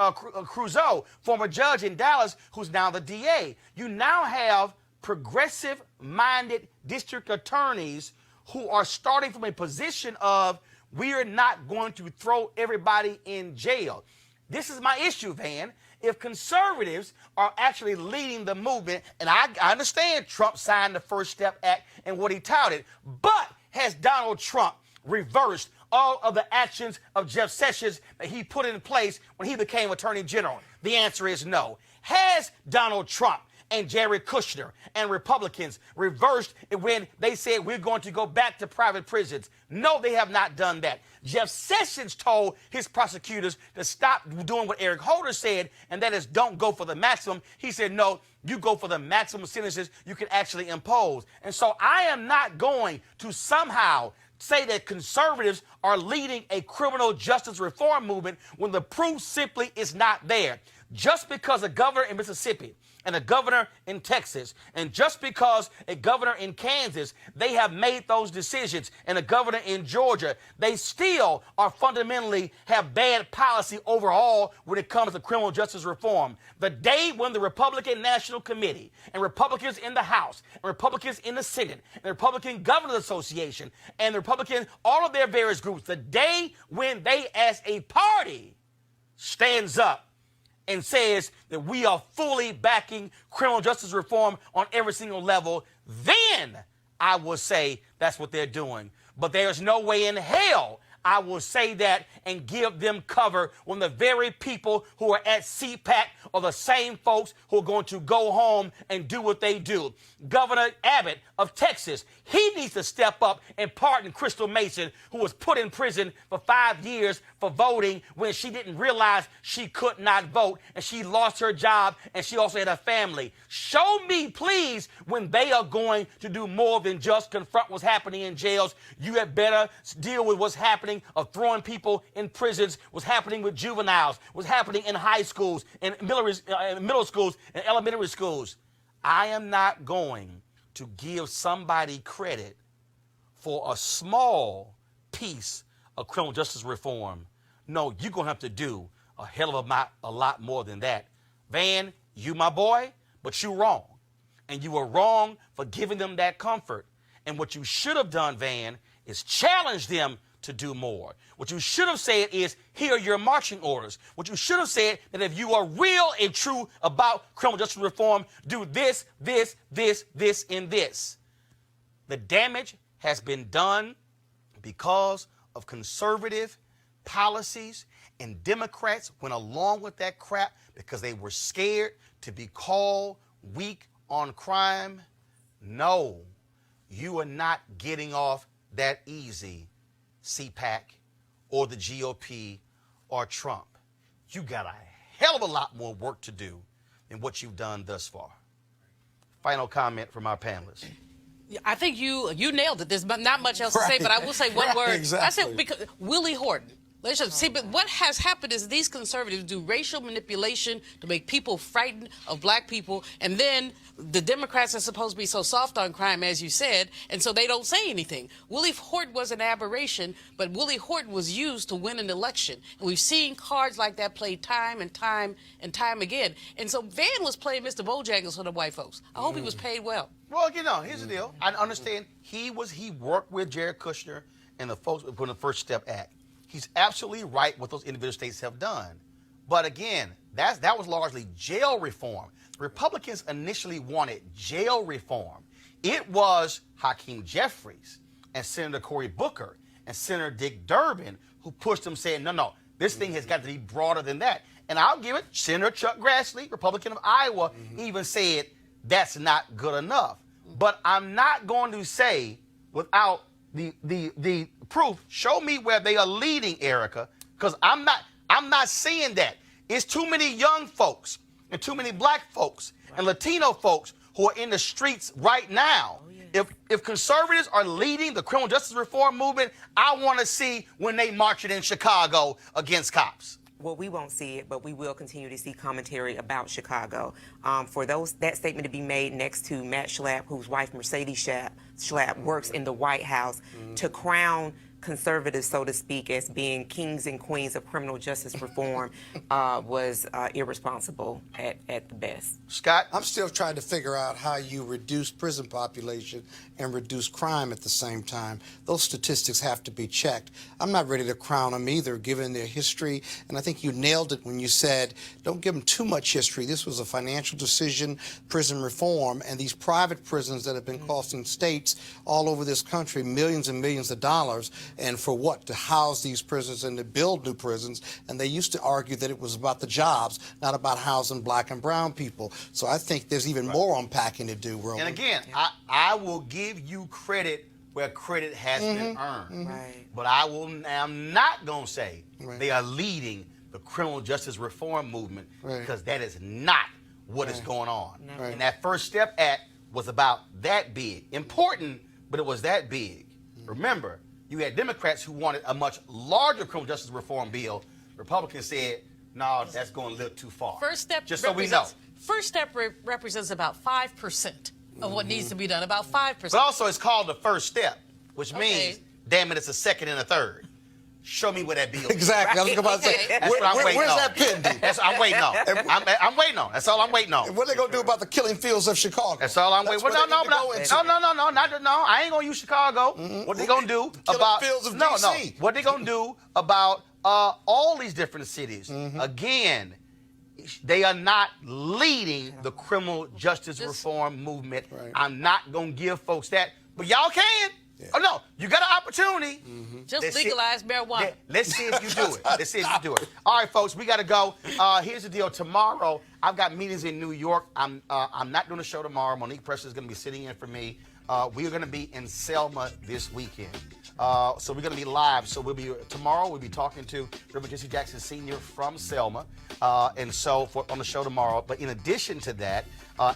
Crusoe, former judge in Dallas, who's now the DA. You now have progressive-minded district attorneys who are starting from a position of we are not going to throw everybody in jail. This is my issue, Van. If conservatives are actually leading the movement, and I understand Trump signed the First Step Act and what he touted, but has Donald Trump reversed all of the actions of Jeff Sessions that he put in place when he became Attorney General? The answer is no. Has Donald Trump and Jared Kushner and Republicans reversed it when they said we're going to go back to private prisons? No, they have not done that. Jeff Sessions told his prosecutors to stop doing what Eric Holder said, and that is don't go for the maximum. He said, no, you go for the maximum sentences you can actually impose. And so I am not going to somehow say that conservatives are leading a criminal justice reform movement when the proof simply is not there. Just because a governor in Mississippi and a governor in Texas, and just because a governor in Kansas, they have made those decisions, and a governor in Georgia, they still are fundamentally have bad policy overall when it comes to criminal justice reform. The day when the Republican National Committee and Republicans in the House and Republicans in the Senate and the Republican Governors Association and the Republican, all of their various groups, the day when they as a party stands up and says that we are fully backing criminal justice reform on every single level, then I will say that's what they're doing. But there's no way in hell I will say that and give them cover when the very people who are at CPAC are the same folks who are going to go home and do what they do. Governor Abbott of Texas, he needs to step up and pardon Crystal Mason, who was put in prison for 5 years for voting when she didn't realize she could not vote, and she lost her job, and she also had a family. Show me, please, when they are going to do more than just confront what's happening in jails. You had better deal with what's happening of throwing people in prisons, what's happening with juveniles, what's happening in high schools, and middle schools, and elementary schools. I am not going to give somebody credit for a small piece of criminal justice reform. No, you're going to have to do a hell of a lot more than that. Van, you my boy, but you wrong. And you were wrong for giving them that comfort. And what you should have done, Van, is challenge them to do more. What you should have said is, here are your marching orders. What you should have said, that if you are real and true about criminal justice reform, do this, this, this, this, and this. The damage has been done because of conservative policies, and Democrats went along with that crap because they were scared to be called weak on crime. No, you are not getting off that easy, CPAC or the GOP or Trump. You got a hell of a lot more work to do than what you've done thus far. Final comment from our panelists. I think you nailed it. There's not much else to say, but I will say one word. Exactly. I said because Willie Horton. Let's just see, but what has happened is these conservatives do racial manipulation to make people frightened of black people, and then the Democrats are supposed to be so soft on crime, as you said, and so they don't say anything. Willie Horton was an aberration, but Willie Horton was used to win an election. And we've seen cards like that played time and time and time again. And so Van was playing Mr. Bojangles for the white folks. I hope he was paid well. Well, you know, here's the deal. I understand he worked with Jared Kushner and the folks who put in the First Step Act. He's absolutely right what those individual states have done. But again, that was largely jail reform. Republicans initially wanted jail reform. It was Hakeem Jeffries and Senator Cory Booker and Senator Dick Durbin who pushed them, saying, no, this thing has got to be broader than that. And I'll give it, Senator Chuck Grassley, Republican of Iowa, even said that's not good enough. But I'm not going to say without the proof, show me where they are leading, Erica, because I'm not seeing that. It's too many young folks and too many black folks and Latino folks who are in the streets right now. If conservatives are leading the criminal justice reform movement, I want to see when they march it in Chicago against cops. Well, we won't see it, but we will continue to see commentary about Chicago. For that statement to be made next to Matt Schlapp, whose wife Mercedes Schlapp works in the White House, to crown conservatives, so to speak, as being kings and queens of criminal justice reform was irresponsible at the best. Scott? I'm still trying to figure out how you reduce prison population and reduce crime at the same time. Those statistics have to be checked. I'm not ready to crown them either, given their history. And I think you nailed it when you said, don't give them too much history. This was a financial decision, prison reform, and these private prisons that have been costing states all over this country millions and millions of dollars. And for what? To house these prisons and to build new prisons. And they used to argue that it was about the jobs, not about housing black and brown people. So I think there's even more unpacking to do, Roland. And again, I will give you credit where credit has been earned. Right. But I'm not going to say they are leading the criminal justice reform movement, because that is not what is going on. And that First Step Act was about that big. Important, but it was that big. Remember, you had Democrats who wanted a much larger criminal justice reform bill. Republicans said, no, that's going a little too far. First Step just so we know. First Step represents about 5% of what needs to be done, about 5%. But also it's called the first step, which means, damn it, it's a second and a third. Show me where that bill is. Exactly. I was about to say, that's what I'm waiting where's on. that pending? That's what I'm waiting on. I'm waiting on. That's all I'm waiting on. And what are they going to do about the killing fields of Chicago? That's all I'm waiting on. No, I ain't going to use Chicago. What they going to do about fields of DC? What they going to do about all these different cities? Again, they are not leading the criminal justice reform movement. I'm not going to give folks that, but y'all can. Oh, no, you got an opportunity. Just legalize marijuana. Let's see if you do it. Let's see if you do it. All right, folks, we got to go. Here's the deal. Tomorrow, I've got meetings in New York. I'm not doing a show tomorrow. Monique Preston is going to be sitting in for me. We are going to be in Selma this weekend. So we're going to be live. So tomorrow we'll be talking to Reverend Jesse Jackson Sr. from Selma. And so on the show tomorrow. But in addition to that,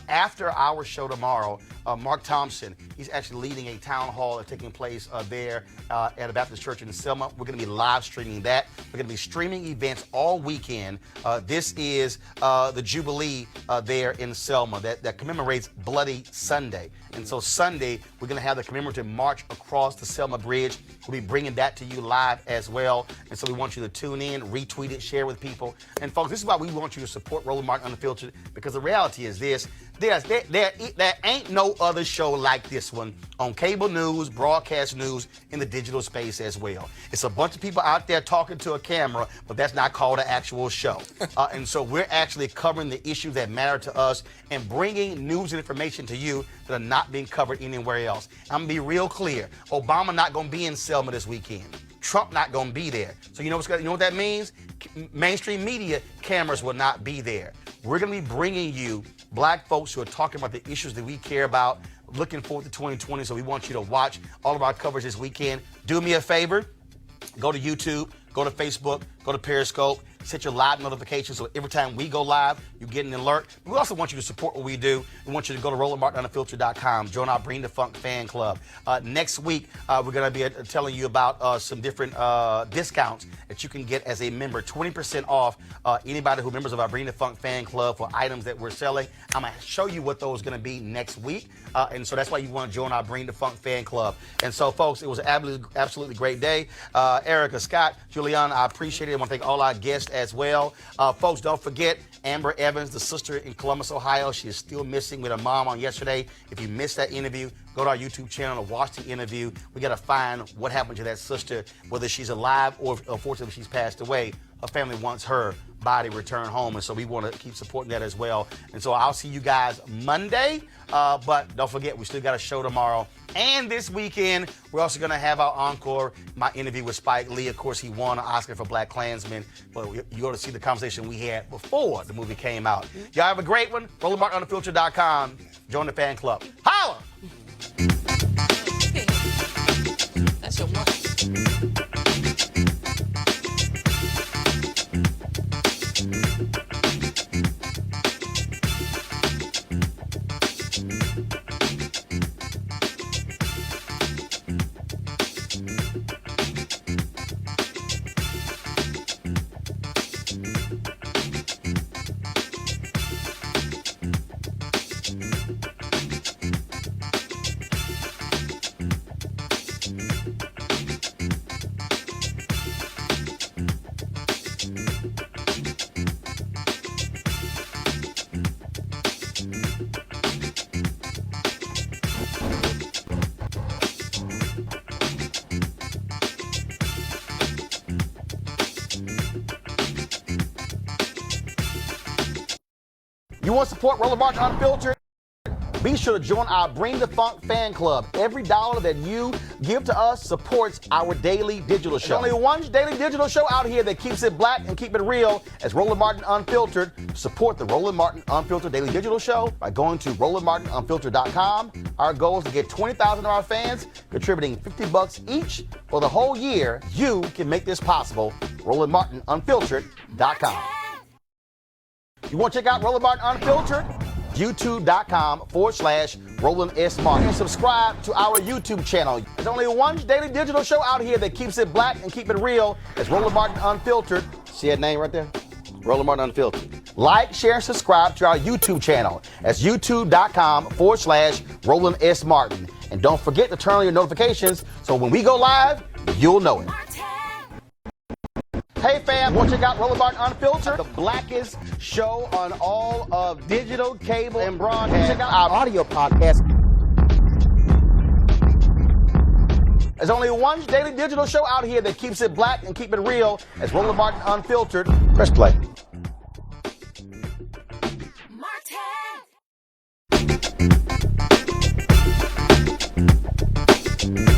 after our show tomorrow, Mark Thompson, he's actually leading a town hall that's taking place there at a Baptist church in Selma. We're going to be live streaming that. We're going to be streaming events all weekend. This is the Jubilee there in Selma that commemorates Bloody Sunday. And so Sunday, we're going to have the commemorative march across the Selma Bridge. We'll be bringing that to you live as well. And so we want you to tune in, retweet it, share with people. And folks, this is why we want you to support Roland Martin Unfiltered, because the reality is this. There ain't no other show like this one on cable news, broadcast news, in the digital space as well. It's a bunch of people out there talking to a camera, but that's not called an actual show. And so we're actually covering the issues that matter to us and bringing news and information to you that are not being covered anywhere else. I'm going to be real clear. Obama not going to be in Selma this weekend. Trump not going to be there. So you know what that means? Mainstream media cameras will not be there. We're going to be bringing you black folks who are talking about the issues that we care about, looking forward to 2020. So we want you to watch all of our coverage this weekend. Do me a favor. Go to YouTube, go to Facebook, go to Periscope, set your live notifications so every time we go live, you get an alert. We also want you to support what we do. We want you to go to RolandMartinUnfiltered.com, join our Bring the Funk fan club. Next week, we're going to be telling you about some different discounts that you can get as a member. 20% off anybody who members of our Bring the Funk fan club for items that we're selling. I'm going to show you what those are going to be next week. And so that's why you want to join our Bring the Funk fan club. And so, folks, it was an absolutely great day. Erica, Scott, Juliana, I appreciate it. I want to thank all our guests as well. Folks, don't forget Amber Evans, the sister in Columbus, Ohio. She is still missing with her mom on yesterday. If you missed that interview, go to our YouTube channel to watch the interview. We got to find what happened to that sister, whether she's alive or unfortunately she's passed away. Her family wants her body returned home, and so we want to keep supporting that as well. And so I'll see you guys Monday, but don't forget, we still got a show tomorrow. And this weekend, we're also going to have our encore, my interview with Spike Lee. Of course, he won an Oscar for Black Klansman, but you ought to see the conversation we had before the movie came out. Y'all have a great one. RolandMartinUnfiltered.com. Join the fan club. Holla! That's your mark. You want to support Roland Martin Unfiltered? Be sure to join our Bring the Funk fan club. Every dollar that you give to us supports our daily digital show. There's only one daily digital show out here that keeps it black and keep it real as Roland Martin Unfiltered. Support the Roland Martin Unfiltered daily digital show by going to RolandMartinUnfiltered.com. Our goal is to get 20,000 of our fans contributing $50 each for the whole year. You can make this possible. RolandMartinUnfiltered.com. You want to check out Roland Martin Unfiltered? YouTube.com/Roland S. Martin. And subscribe to our YouTube channel. There's only one daily digital show out here that keeps it black and keep it real. It's Roland Martin Unfiltered. See that name right there? Roland Martin Unfiltered. Like, share, and subscribe to our YouTube channel. That's YouTube.com/Roland S. Martin. And don't forget to turn on your notifications so when we go live, you'll know it. Hey fam, want to check out Roland Martin Unfiltered, the blackest show on all of digital, cable, and broadcast. Check out our audio podcast. There's only one daily digital show out here that keeps it black and keep it real. It's Roland Martin Unfiltered. Press play. Martin.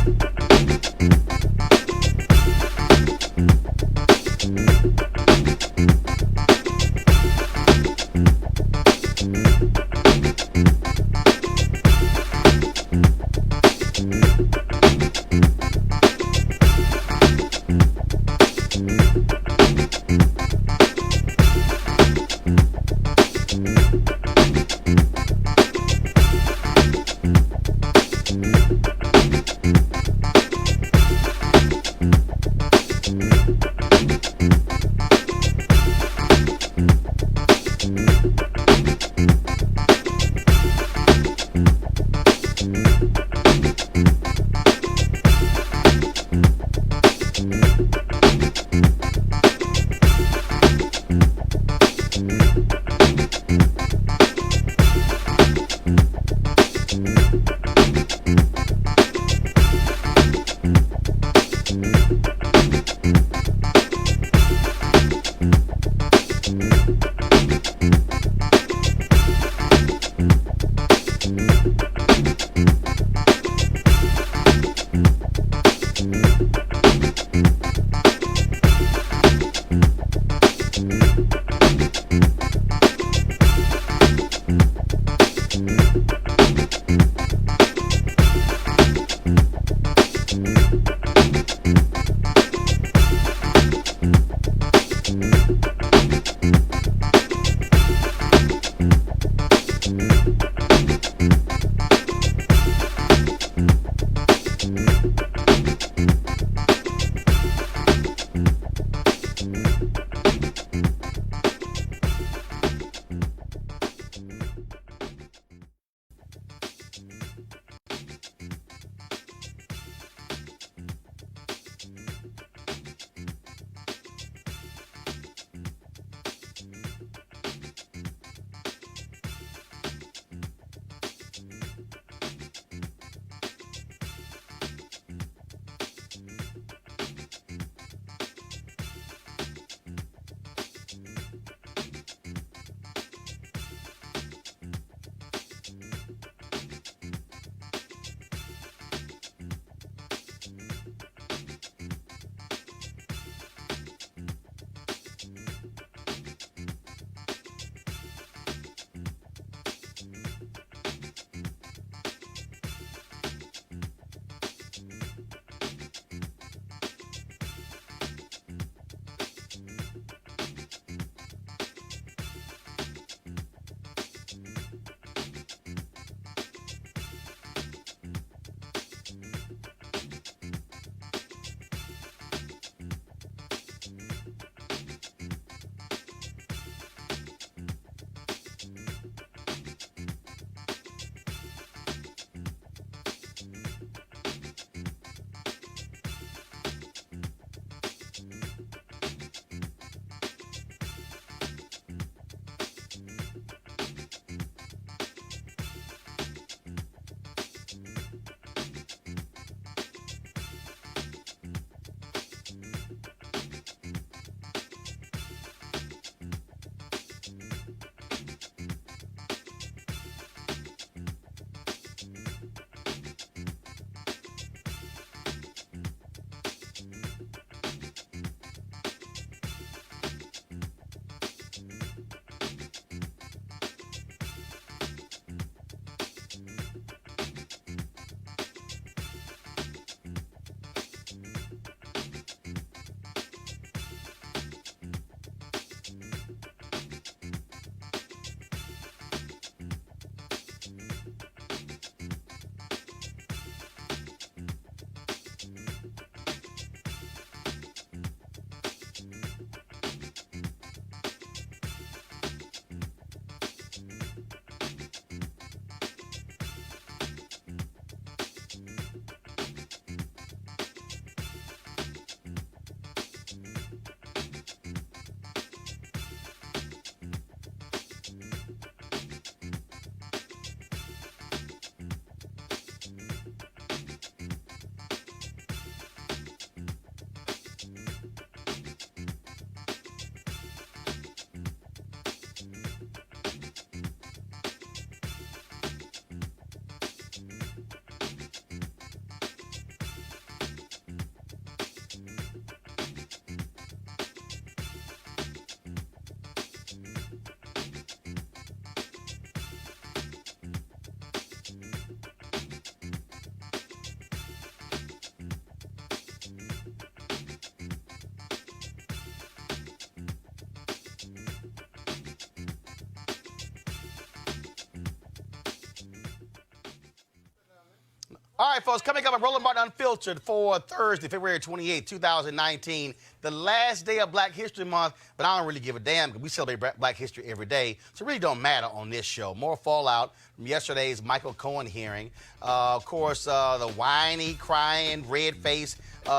All right, folks, coming up on Roland Martin Unfiltered for Thursday, February 28, 2019, the last day of Black History Month, but I don't really give a damn because we celebrate Black History every day, so it really don't matter on this show. More fallout from yesterday's Michael Cohen hearing. Of course, the whiny, crying, red-faced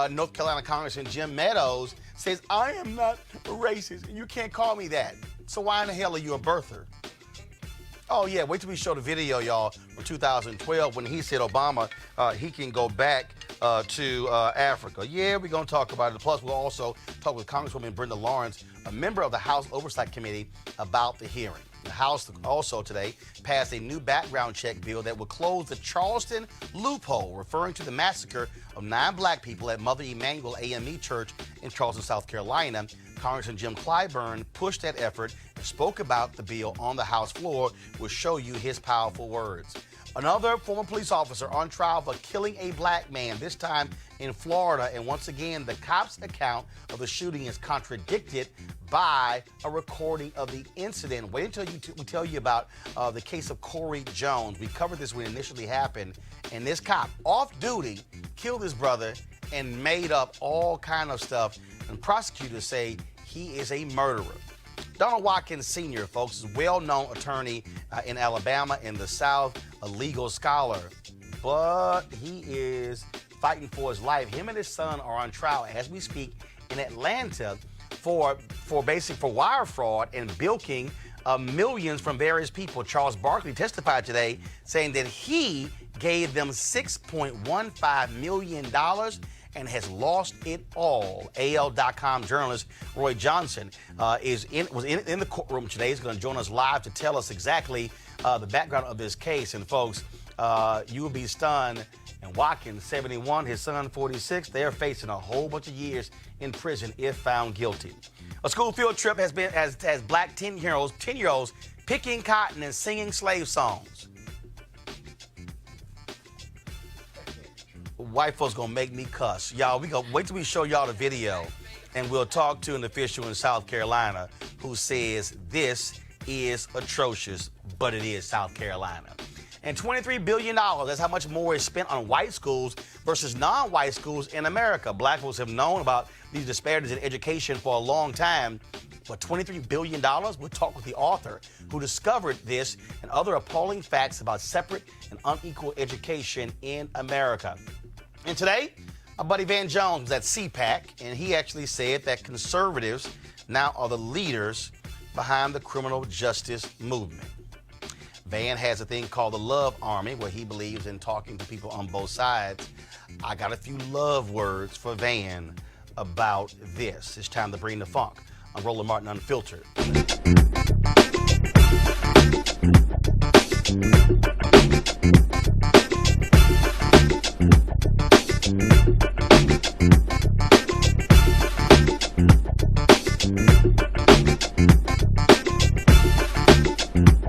North Carolina Congressman Jim Meadows says, I am not racist, and you can't call me that. So why in the hell are you a birther? Oh, yeah, wait till we show the video, y'all, from 2012 when he said Obama, he can go back to Africa. Yeah, we're going to talk about it. Plus, we'll also talk with Congresswoman Brenda Lawrence, a member of the House Oversight Committee, about the hearing. The House also today passed a new background check bill that will close the Charleston loophole, referring to the massacre of 9 black people at Mother Emanuel AME Church in Charleston, South Carolina. Congressman Jim Clyburn pushed that effort and spoke about the bill on the House floor. We'll show you his powerful words. Another former police officer on trial for killing a black man, this time in Florida. And once again, the cops' account of the shooting is contradicted by a recording of the incident. Wait until we tell you about the case of Corey Jones. We covered this when it initially happened. And this cop, off duty, killed his brother and made up all kind of stuff. And prosecutors say he is a murderer. Donald Watkins Sr., folks, is a well-known attorney in Alabama in the South, a legal scholar. But he is fighting for his life. Him and his son are on trial as we speak in Atlanta for wire fraud and bilking millions from various people. Charles Barkley testified today saying that he gave them $6.15 million and has lost it all. AL.com journalist Roy Johnson was in the courtroom today. He's going to join us live to tell us exactly the background of this case. And folks, you will be stunned. And Watkins, 71, his son, 46, they're facing a whole bunch of years in prison if found guilty. A school field trip has black 10-year-olds picking cotton and singing slave songs. White folks gonna make me cuss. Y'all, we gonna wait till we show y'all the video, and we'll talk to an official in South Carolina who says this is atrocious, but it is South Carolina. And $23 billion, that's how much more is spent on white schools versus non-white schools in America. Black folks have known about these disparities in education for a long time, but $23 billion? We'll talk with the author who discovered this and other appalling facts about separate and unequal education in America. And today, my buddy Van Jones was at CPAC, and he actually said that conservatives now are the leaders behind the criminal justice movement. Van has a thing called the Love Army, where he believes in talking to people on both sides. I got a few love words for Van about this. It's time to bring the funk on Roland Martin Unfiltered.